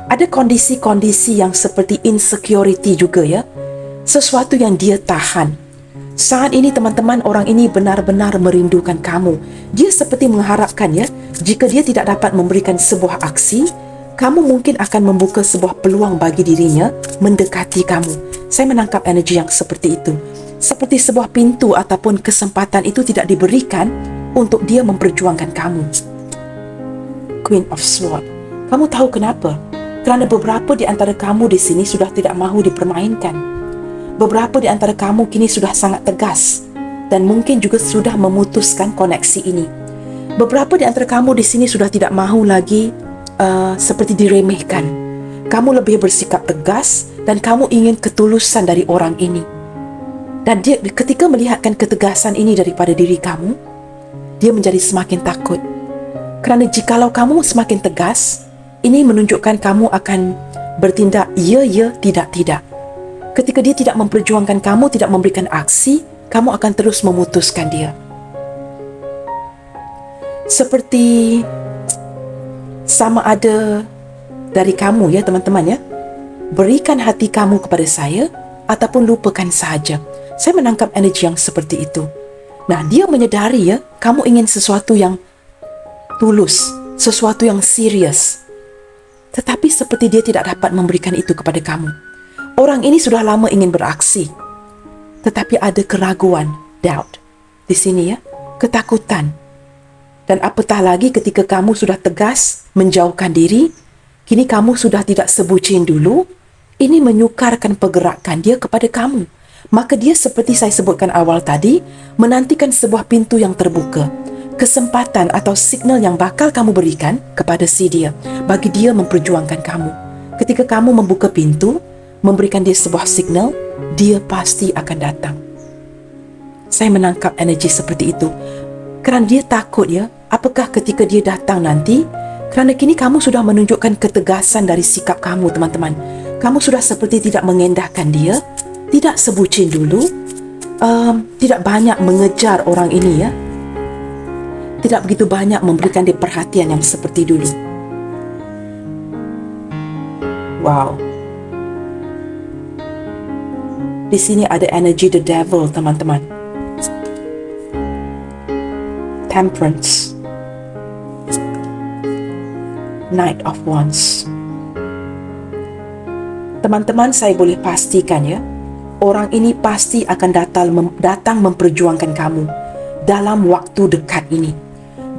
Ada kondisi-kondisi yang seperti insecurity juga ya. Sesuatu yang dia tahan. Saat ini teman-teman, orang ini benar-benar merindukan kamu. Dia seperti mengharapkan ya, jika dia tidak dapat memberikan sebuah aksi, kamu mungkin akan membuka sebuah peluang bagi dirinya mendekati kamu. Saya menangkap energi yang seperti itu. Seperti sebuah pintu ataupun kesempatan itu tidak diberikan untuk dia memperjuangkan kamu. Queen of Swords. Kamu tahu kenapa? Kerana beberapa di antara kamu di sini sudah tidak mahu dipermainkan. Beberapa di antara kamu kini sudah sangat tegas dan mungkin juga sudah memutuskan koneksi ini. Beberapa di antara kamu di sini sudah tidak mahu lagi seperti diremehkan. Kamu lebih bersikap tegas dan kamu ingin ketulusan dari orang ini. Dan dia ketika melihatkan ketegasan ini daripada diri kamu, dia menjadi semakin takut. Kerana jikalau kamu semakin tegas, ini menunjukkan kamu akan bertindak ya, ya, tidak, tidak. Ketika dia tidak memperjuangkan kamu, tidak memberikan aksi, kamu akan terus memutuskan dia. Seperti sama ada dari kamu ya teman-teman ya, berikan hati kamu kepada saya ataupun lupakan sahaja. Saya menangkap energi yang seperti itu. Nah, dia menyedari ya, kamu ingin sesuatu yang tulus, sesuatu yang serius. Tetapi seperti dia tidak dapat memberikan itu kepada kamu. Orang ini sudah lama ingin beraksi, tetapi ada keraguan, doubt di sini ya, ketakutan. Dan apatah lagi ketika kamu sudah tegas menjauhkan diri, kini kamu sudah tidak sebucin dulu, ini menyukarkan pergerakan dia kepada kamu. Maka dia seperti saya sebutkan awal tadi, menantikan sebuah pintu yang terbuka, kesempatan atau signal yang bakal kamu berikan kepada si dia, bagi dia memperjuangkan kamu. Ketika kamu membuka pintu, memberikan dia sebuah signal, dia pasti akan datang. Saya menangkap energi seperti itu. Kerana dia takut ya, apakah ketika dia datang nanti, kerana kini kamu sudah menunjukkan ketegasan dari sikap kamu teman-teman. Kamu sudah seperti tidak mengendahkan dia, tidak sebucin dulu, tidak banyak mengejar orang ini ya, tidak begitu banyak memberikan dia perhatian yang seperti dulu. Wow. Di sini ada energi the devil teman-teman. Temperance, Knight of Wands. Teman-teman, saya boleh pastikan ya, orang ini pasti akan datang memperjuangkan kamu dalam waktu dekat ini.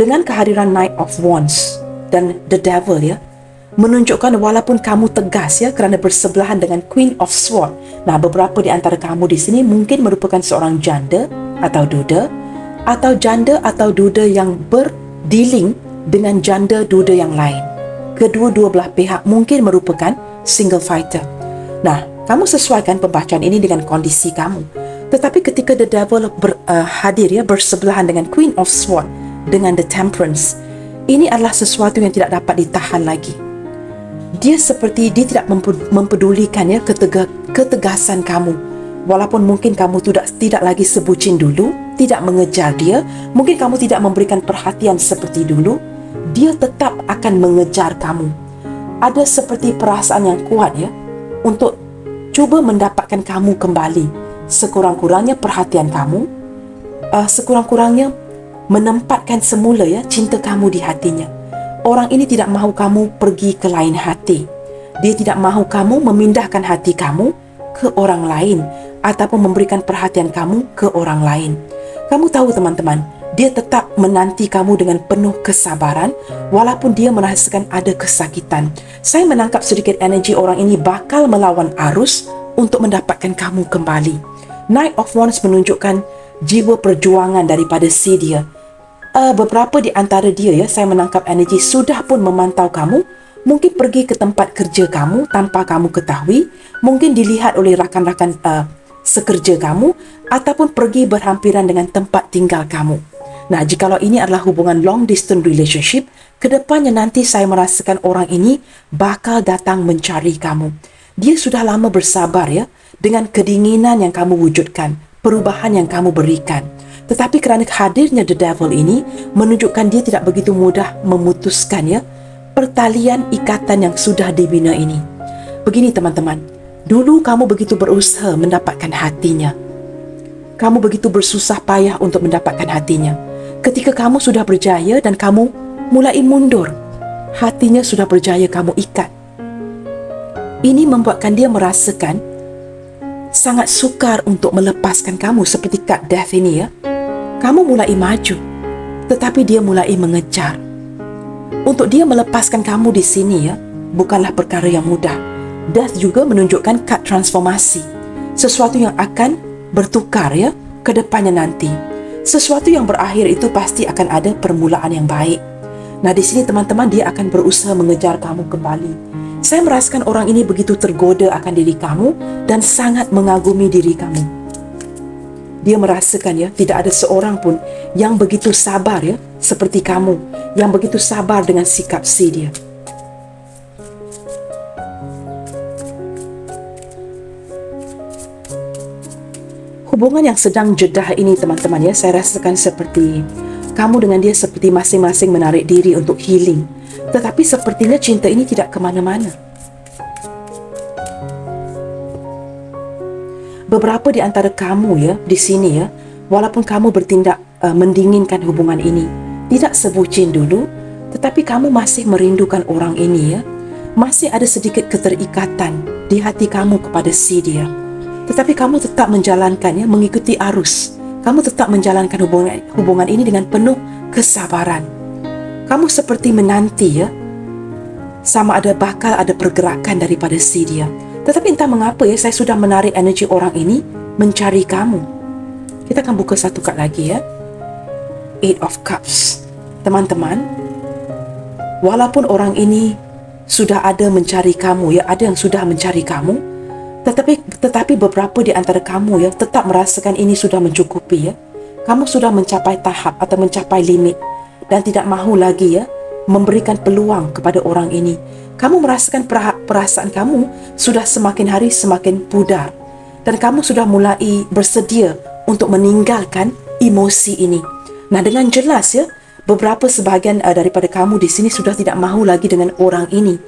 Dengan kehadiran Knight of Wands dan the devil ya, menunjukkan walaupun kamu tegas ya kerana bersebelahan dengan Queen of Swords. Nah, beberapa di antara kamu di sini mungkin merupakan seorang janda atau duda, atau janda atau duda yang berdealing dengan janda duda yang lain. Kedua-dua belah pihak mungkin merupakan single fighter. Nah, kamu sesuaikan pembacaan ini dengan kondisi kamu. Tetapi ketika the devil hadir ya, bersebelahan dengan Queen of Swords, dengan the Temperance, ini adalah sesuatu yang tidak dapat ditahan lagi. Dia seperti dia tidak mempedulikan ya ketegasan kamu. Walaupun mungkin kamu tidak lagi sebucin dulu, tidak mengejar dia, mungkin kamu tidak memberikan perhatian seperti dulu, dia tetap akan mengejar kamu. Ada seperti perasaan yang kuat ya, untuk cuba mendapatkan kamu kembali. Sekurang-kurangnya perhatian kamu, sekurang-kurangnya menempatkan semula ya cinta kamu di hatinya. Orang ini tidak mahu kamu pergi ke lain hati. Dia tidak mahu kamu memindahkan hati kamu ke orang lain ataupun memberikan perhatian kamu ke orang lain. Kamu tahu teman-teman, dia tetap menanti kamu dengan penuh kesabaran walaupun dia merasakan ada kesakitan. Saya menangkap sedikit energi orang ini bakal melawan arus untuk mendapatkan kamu kembali. Knight of Wands menunjukkan jiwa perjuangan daripada si dia. Beberapa di antara dia ya, saya menangkap energi sudah pun memantau kamu, mungkin pergi ke tempat kerja kamu tanpa kamu ketahui, mungkin dilihat oleh rakan-rakan sekerja kamu, ataupun pergi berhampiran dengan tempat tinggal kamu. Nah, jikalau ini adalah hubungan long distance relationship, kedepannya nanti saya merasakan orang ini bakal datang mencari kamu. Dia sudah lama bersabar ya, dengan kedinginan yang kamu wujudkan, perubahan yang kamu berikan. Tetapi kerana hadirnya the devil ini, menunjukkan dia tidak begitu mudah memutuskan ya, pertalian ikatan yang sudah dibina ini. Begini teman-teman, dulu kamu begitu berusaha mendapatkan hatinya. Kamu begitu bersusah payah untuk mendapatkan hatinya. Ketika kamu sudah berjaya dan kamu mulai mundur, hatinya sudah berjaya kamu ikat. Ini membuatkan dia merasakan sangat sukar untuk melepaskan kamu seperti Card Death ini ya. Kamu mulai maju, tetapi dia mulai mengejar. Untuk dia melepaskan kamu di sini ya, bukanlah perkara yang mudah. Death juga menunjukkan kad transformasi. Sesuatu yang akan bertukar ya, ke depannya nanti. Sesuatu yang berakhir itu pasti akan ada permulaan yang baik. Nah, di sini teman-teman, dia akan berusaha mengejar kamu kembali. Saya merasakan orang ini begitu tergoda akan diri kamu dan sangat mengagumi diri kamu. Dia merasakan ya, tidak ada seorang pun yang begitu sabar ya, seperti kamu, yang begitu sabar dengan sikap si dia. Hubungan yang sedang jedah ini teman-teman ya, saya rasakan seperti kamu dengan dia seperti masing-masing menarik diri untuk healing. Tetapi sepertinya cinta ini tidak kemana-mana. Beberapa di antara kamu ya, di sini ya, walaupun kamu bertindak mendinginkan hubungan ini, tidak sebucin dulu, tetapi kamu masih merindukan orang ini ya. Masih ada sedikit keterikatan di hati kamu kepada si dia. Tetapi kamu tetap menjalankannya, mengikuti arus. Kamu tetap menjalankan hubungan ini dengan penuh kesabaran. Kamu seperti menanti ya, sama ada bakal ada pergerakan daripada si dia. Tetapi entah mengapa ya, saya sudah menarik energi orang ini mencari kamu. Kita akan buka satu kad lagi ya. Eight of Cups. Teman-teman, walaupun orang ini sudah ada mencari kamu ya, ada yang sudah mencari kamu, tetapi beberapa di antara kamu ya tetap merasakan ini sudah mencukupi ya. Kamu sudah mencapai tahap atau mencapai limit dan tidak mahu lagi ya memberikan peluang kepada orang ini. Kamu merasakan perasaan kamu sudah semakin hari semakin pudar dan kamu sudah mulai bersedia untuk meninggalkan emosi ini. Nah, dengan jelas ya, beberapa sebahagian daripada kamu di sini sudah tidak mahu lagi dengan orang ini.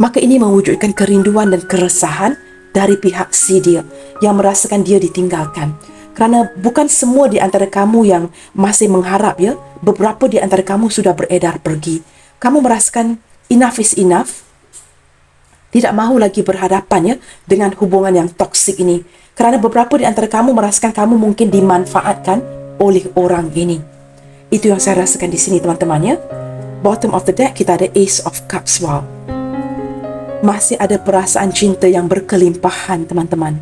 Maka ini mewujudkan kerinduan dan keresahan dari pihak si dia yang merasakan dia ditinggalkan. Kerana bukan semua di antara kamu yang masih mengharap ya, beberapa di antara kamu sudah beredar pergi. Kamu merasakan enough is enough, tidak mahu lagi berhadapan ya dengan hubungan yang toksik ini. Kerana beberapa di antara kamu merasakan kamu mungkin dimanfaatkan oleh orang ini. Itu yang saya rasakan di sini teman-teman ya. Bottom of the deck kita ada Ace of Cups. Wow. Masih ada perasaan cinta yang berkelimpahan teman-teman.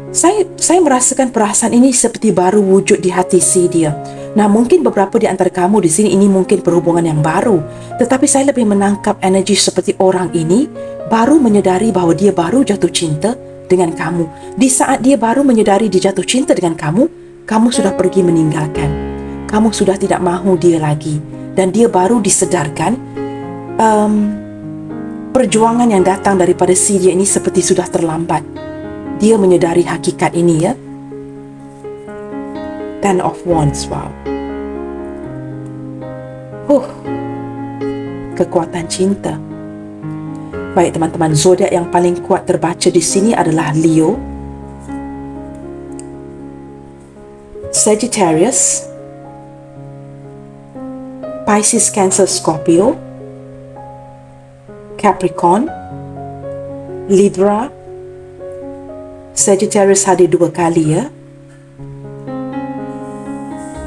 Saya merasakan perasaan ini seperti baru wujud di hati si dia. Nah, mungkin beberapa di antara kamu di sini ini mungkin perhubungan yang baru, tetapi saya lebih menangkap energi seperti orang ini baru menyedari bahawa dia baru jatuh cinta dengan kamu. Di saat dia baru menyedari dia jatuh cinta dengan kamu, kamu sudah pergi meninggalkan. Kamu sudah tidak mahu dia lagi dan dia baru disedarkan perjuangan yang datang daripada si dia ini seperti sudah terlambat. Dia menyedari hakikat ini ya. Ten of Wands. Wow. Kekuatan cinta. Baik teman-teman, zodiak yang paling kuat terbaca di sini adalah Leo, Sagittarius, Pisces, Cancer, Scorpio, Capricorn, Libra. Sagittarius hadir 2 kali ya.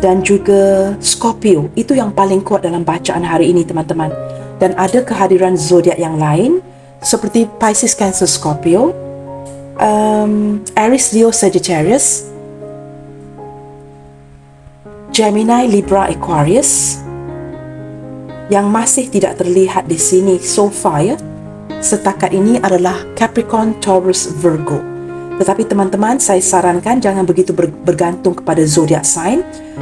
Dan juga Scorpio. Itu yang paling kuat dalam bacaan hari ini teman-teman. Dan ada kehadiran zodiak yang lain seperti Pisces, Cancer, Scorpio, Aries, Leo, Sagittarius, Gemini, Libra, Aquarius. Yang masih tidak terlihat di sini so far ya, setakat ini adalah Capricorn, Taurus, Virgo. Tetapi teman-teman, saya sarankan jangan begitu bergantung kepada zodiak sign,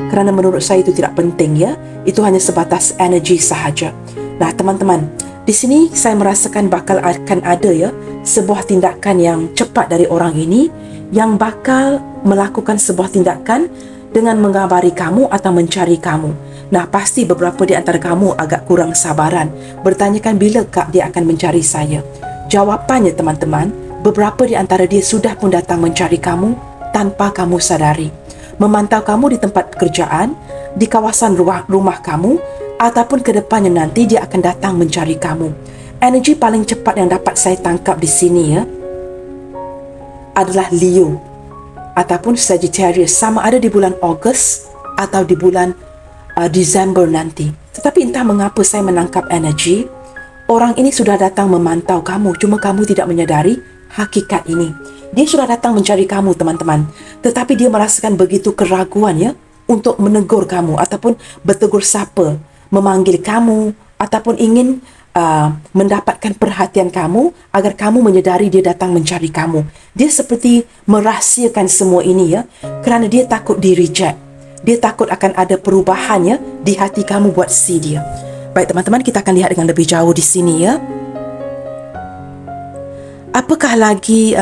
kerana menurut saya itu tidak penting ya. Itu hanya sebatas energi sahaja. Nah teman-teman, di sini saya merasakan bakal akan ada ya sebuah tindakan yang cepat dari orang ini yang bakal melakukan sebuah tindakan dengan mengabari kamu atau mencari kamu. Nah, pasti beberapa di antara kamu agak kurang sabaran, bertanyakan bila kak dia akan mencari saya. Jawapannya teman-teman, beberapa di antara dia sudah pun datang mencari kamu tanpa kamu sadari. Memantau kamu di tempat pekerjaan, di kawasan rumah kamu, ataupun ke depannya nanti dia akan datang mencari kamu. Energi paling cepat yang dapat saya tangkap di sini ya adalah Leo ataupun Sagittarius, sama ada di bulan Ogos atau di bulan Desember nanti. Tetapi entah mengapa saya menangkap energi orang ini sudah datang memantau kamu, cuma kamu tidak menyadari hakikat ini. Dia sudah datang mencari kamu teman-teman, tetapi dia merasakan begitu keraguan ya untuk menegur kamu ataupun bertegur sapa, memanggil kamu ataupun ingin mendapatkan perhatian kamu agar kamu menyedari dia datang mencari kamu. Dia seperti merahsiakan semua ini ya, kerana dia takut di-reject. Dia takut akan ada perubahan ya di hati kamu buat si dia. Baik teman-teman, kita akan lihat dengan lebih jauh di sini ya. Apakah lagi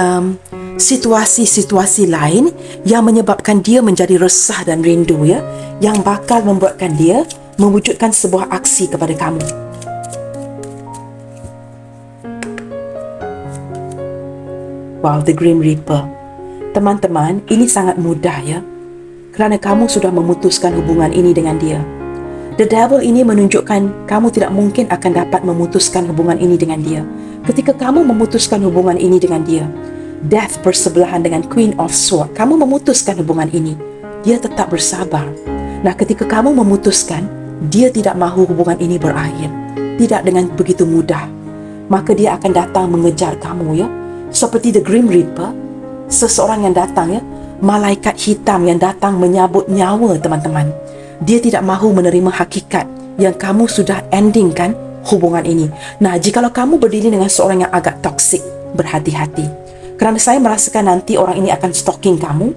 situasi-situasi lain yang menyebabkan dia menjadi resah dan rindu ya, yang bakal membuatkan dia mewujudkan sebuah aksi kepada kamu? Wow, the Grim Reaper. Teman-teman, ini sangat mudah ya, kerana kamu sudah memutuskan hubungan ini dengan dia. The Devil ini menunjukkan kamu tidak mungkin akan dapat memutuskan hubungan ini dengan dia. Ketika kamu memutuskan hubungan ini dengan dia, Death bersebelahan dengan Queen of Swords, kamu memutuskan hubungan ini. Dia tetap bersabar. Nah, ketika kamu memutuskan, dia tidak mahu hubungan ini berakhir. Tidak dengan begitu mudah. Maka dia akan datang mengejar kamu ya. Seperti the Grim Reaper, seseorang yang datang ya, malaikat hitam yang datang menyabut nyawa teman-teman. Dia tidak mahu menerima hakikat yang kamu sudah endingkan hubungan ini. Nah, jikalau kamu berdiri dengan seorang yang agak toksik, berhati-hati. Kerana saya merasakan nanti orang ini akan stalking kamu,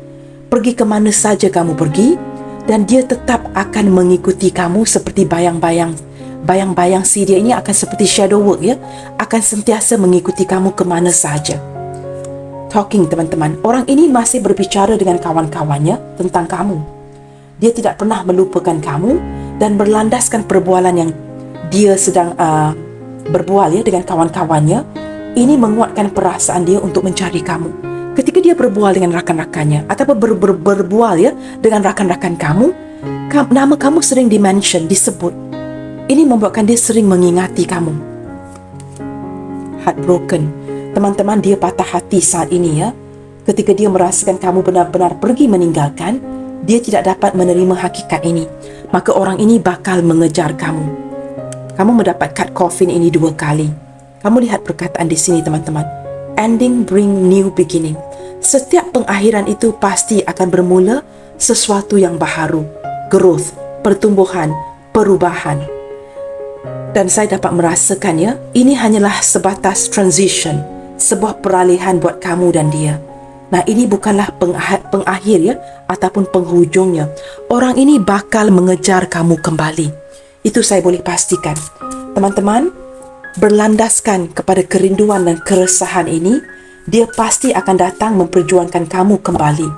pergi ke mana saja kamu pergi, dan dia tetap akan mengikuti kamu seperti bayang-bayang. Bayang-bayang si dia ini akan seperti shadow work ya, akan sentiasa mengikuti kamu ke mana saja. Talking teman-teman, orang ini masih berbicara dengan kawan-kawannya tentang kamu. Dia tidak pernah melupakan kamu dan berlandaskan perbualan yang dia sedang berbual ya dengan kawan-kawannya. Ini menguatkan perasaan dia untuk mencari kamu. Ketika dia berbual dengan rakan-rakannya atau berbual ya dengan rakan-rakan kamu, nama kamu sering di-mention, disebut. Ini membuatkan dia sering mengingati kamu. Heartbroken. Teman-teman, dia patah hati saat ini ya. Ketika dia merasakan kamu benar-benar pergi meninggalkan, dia tidak dapat menerima hakikat ini. Maka orang ini bakal mengejar kamu. Kamu mendapat cut coffin ini 2 kali. Kamu lihat perkataan di sini teman-teman. Ending bring new beginning. Setiap pengakhiran itu pasti akan bermula sesuatu yang baharu. Growth, pertumbuhan, perubahan. Dan saya dapat merasakan ya, ini hanyalah sebatas transition. Sebuah peralihan buat kamu dan dia. Nah, ini bukanlah pengakhir ya, ataupun penghujungnya. Orang ini bakal mengejar kamu kembali. Itu saya boleh pastikan. Teman-teman, berlandaskan kepada kerinduan dan keresahan ini, dia pasti akan datang memperjuangkan kamu kembali.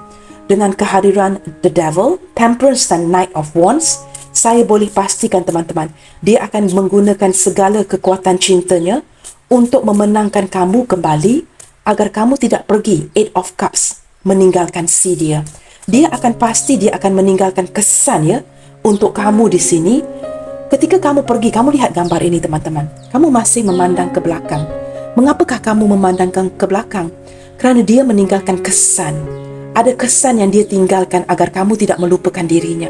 Dengan kehadiran The Devil, Temperance dan Knight of Wands, saya boleh pastikan teman-teman, dia akan menggunakan segala kekuatan cintanya untuk memenangkan kamu kembali agar kamu tidak pergi. Eight of Cups, meninggalkan si dia. Dia akan meninggalkan kesan ya untuk kamu di sini. Ketika kamu pergi, kamu lihat gambar ini teman-teman. Kamu masih memandang ke belakang. Mengapakah kamu memandangkan ke belakang? Kerana dia meninggalkan kesan. Ada kesan yang dia tinggalkan agar kamu tidak melupakan dirinya.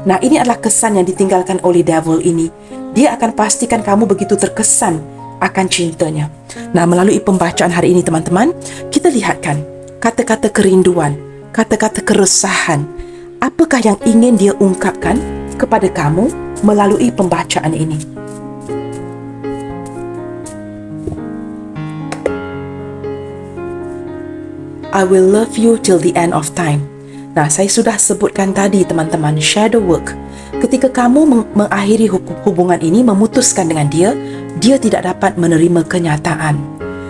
Nah, ini adalah kesan yang ditinggalkan oleh Devil ini. Dia akan pastikan kamu begitu terkesan akan cintanya. Nah, melalui pembacaan hari ini teman-teman, kita lihatkan kata-kata kerinduan, kata-kata keresahan. Apakah yang ingin dia ungkapkan kepada kamu melalui pembacaan ini? I will love you till the end of time. Nah, saya sudah sebutkan tadi teman-teman, shadow work. Ketika kamu mengakhiri hubungan ini, memutuskan dengan dia, dia tidak dapat menerima kenyataan.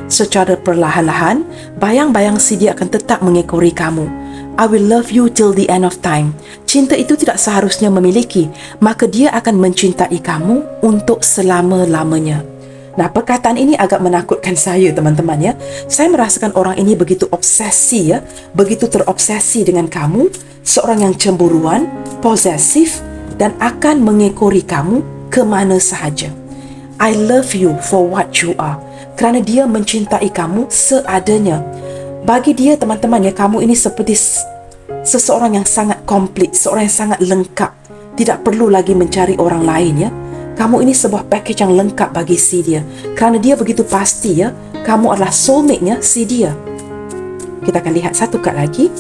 Secara perlahan-lahan, bayang-bayang si dia akan tetap mengekori kamu. I will love you till the end of time. Cinta itu tidak seharusnya memiliki, maka dia akan mencintai kamu untuk selama-lamanya. Nah, perkataan ini agak menakutkan saya teman-teman ya. Saya merasakan orang ini begitu obsesi ya, begitu terobsesi dengan kamu, seorang yang cemburuan, posesif, dan akan mengekori kamu ke mana sahaja. I love you for what you are. Kerana dia mencintai kamu seadanya. Bagi dia teman-teman ya, kamu ini seperti seseorang yang sangat komplit, seorang yang sangat lengkap. Tidak perlu lagi mencari orang lain ya. Kamu ini sebuah package yang lengkap bagi si dia. Kerana dia begitu pasti ya, kamu adalah soulmate-nya si dia. Kita akan lihat satu kad lagi.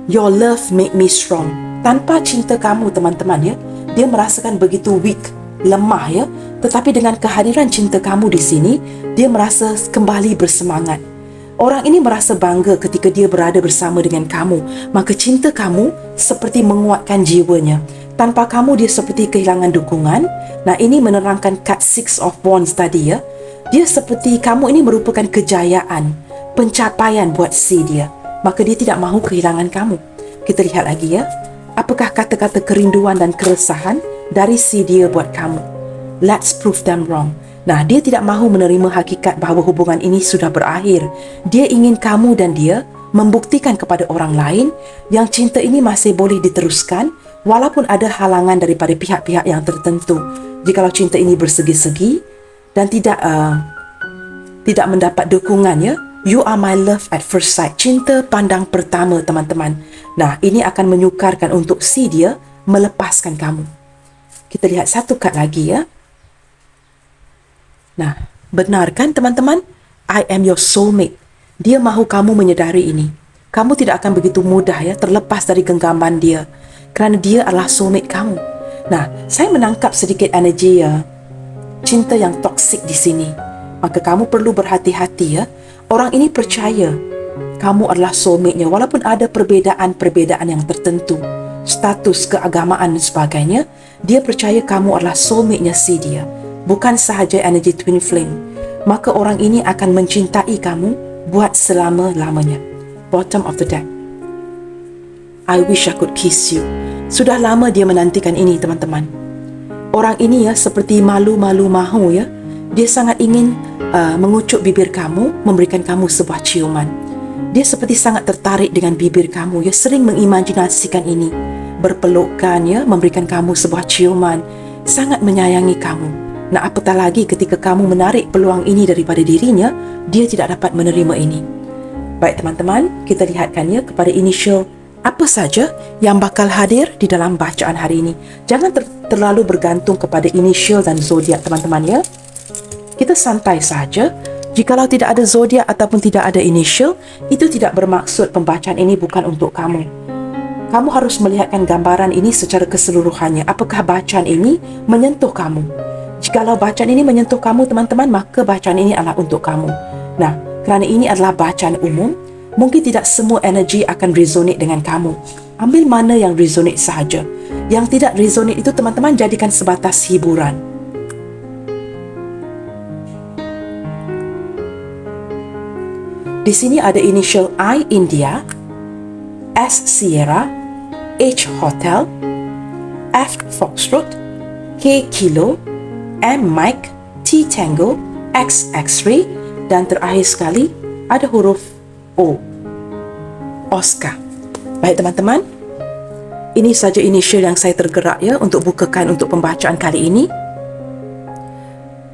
Your love make me strong. Tanpa cinta kamu teman-teman ya, Dia merasakan begitu weak, lemah ya. Tetapi dengan kehadiran cinta kamu di sini, dia merasa kembali bersemangat. Orang ini merasa bangga ketika dia berada bersama dengan kamu. Maka cinta kamu seperti menguatkan jiwanya. Tanpa kamu, dia seperti kehilangan dukungan. Nah, ini menerangkan kad Six of Wands tadi ya. Dia seperti kamu ini merupakan kejayaan, pencapaian buat si dia. Maka dia tidak mahu kehilangan kamu. Kita lihat lagi ya. Apakah kata-kata kerinduan dan keresahan dari si dia buat kamu? Let's prove them wrong. Nah, dia tidak mahu menerima hakikat bahawa hubungan ini sudah berakhir. Dia ingin kamu dan dia membuktikan kepada orang lain yang cinta ini masih boleh diteruskan walaupun ada halangan daripada pihak-pihak yang tertentu. Jikalau cinta ini bersegi-segi dan tidak mendapat dukungan ya, you are my love at first sight. Cinta pandang pertama, teman-teman. Nah, ini akan menyukarkan untuk si dia melepaskan kamu. Kita lihat satu kad lagi ya. Nah, benar kan teman-teman? I am your soulmate. Dia mahu kamu menyedari ini. Kamu tidak akan begitu mudah ya terlepas dari genggaman dia. Kerana dia adalah soulmate kamu. Nah, saya menangkap sedikit energi cinta yang toksik di sini. Maka kamu perlu berhati-hati ya. Orang ini percaya kamu adalah soulmate-nya walaupun ada perbezaan-perbezaan yang tertentu. Status, keagamaan dan sebagainya. Dia percaya kamu adalah soulmate-nya si dia. Bukan sahaja energi twin flame. Maka orang ini akan mencintai kamu buat selama-lamanya. Bottom of the deck. I wish I could kiss you. Sudah lama dia menantikan ini, teman-teman. Orang ini ya seperti malu-malu mahu ya. Dia sangat ingin mengucup bibir kamu, memberikan kamu sebuah ciuman. Dia seperti sangat tertarik dengan bibir kamu ya, sering mengimajinasikan ini. Berpelukan ya, memberikan kamu sebuah ciuman. Sangat menyayangi kamu. Nah, apatah lagi ketika kamu menarik peluang ini daripada dirinya, dia tidak dapat menerima ini. Baik teman-teman, kita lihatkan ya kepada initial apa saja yang bakal hadir di dalam bacaan hari ini. Jangan terlalu bergantung kepada initial dan zodiak teman-teman ya. Kita santai saja. Jikalau tidak ada zodiak ataupun tidak ada initial, itu tidak bermaksud pembacaan ini bukan untuk kamu. Kamu harus melihatkan gambaran ini secara keseluruhannya. Apakah bacaan ini menyentuh kamu? Jikalau bacaan ini menyentuh kamu, teman-teman, maka bacaan ini adalah untuk kamu. Nah, kerana ini adalah bacaan umum, mungkin tidak semua energi akan resonate dengan kamu. Ambil mana yang resonate sahaja. Yang tidak resonate itu, teman-teman, jadikan sebatas hiburan. Di sini ada initial I India, S Sierra, H Hotel, F Foxtrot, K Kilo, M Mike, T Tango, X X-ray, dan terakhir sekali ada huruf O, Oscar. Baik teman-teman, ini saja initial yang saya tergerak ya untuk bukakan untuk pembacaan kali ini.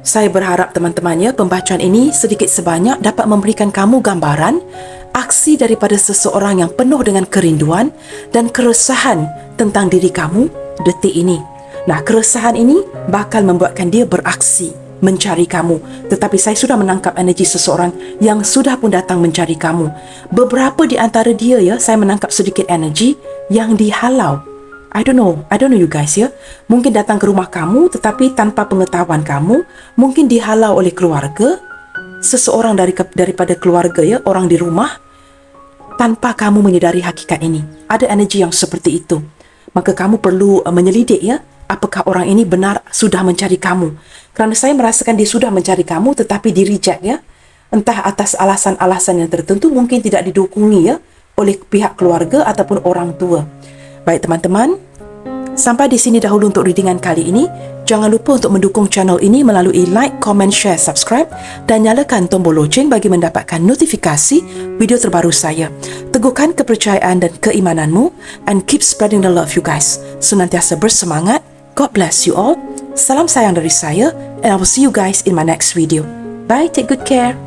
Saya berharap teman-teman ya, pembacaan ini sedikit sebanyak dapat memberikan kamu gambaran aksi daripada seseorang yang penuh dengan kerinduan dan keresahan tentang diri kamu detik ini. Nah, keresahan ini bakal membuatkan dia beraksi mencari kamu. Tetapi saya sudah menangkap energi seseorang yang sudah pun datang mencari kamu. Beberapa di antara dia ya, saya menangkap sedikit energi yang dihalau. I don't know you guys ya. Mungkin datang ke rumah kamu tetapi tanpa pengetahuan kamu. Mungkin dihalau oleh keluarga. Seseorang daripada keluarga ya, orang di rumah. Tanpa kamu menyedari hakikat ini. Ada energi yang seperti itu. Maka kamu perlu menyelidik ya. Apakah orang ini benar sudah mencari kamu? Kerana saya merasakan dia sudah mencari kamu tetapi di-reject ya. Entah atas alasan-alasan yang tertentu, mungkin tidak didukungi ya oleh pihak keluarga ataupun orang tua. Baik teman-teman, sampai di sini dahulu untuk readingan kali ini. Jangan lupa untuk mendukung channel ini melalui like, comment, share, subscribe dan nyalakan tombol loceng bagi mendapatkan notifikasi video terbaru saya. Teguhkan kepercayaan dan keimananmu and keep spreading the love you guys. Senantiasa bersemangat. God bless you all. Salam sayang dari saya and I will see you guys in my next video. Bye, take good care.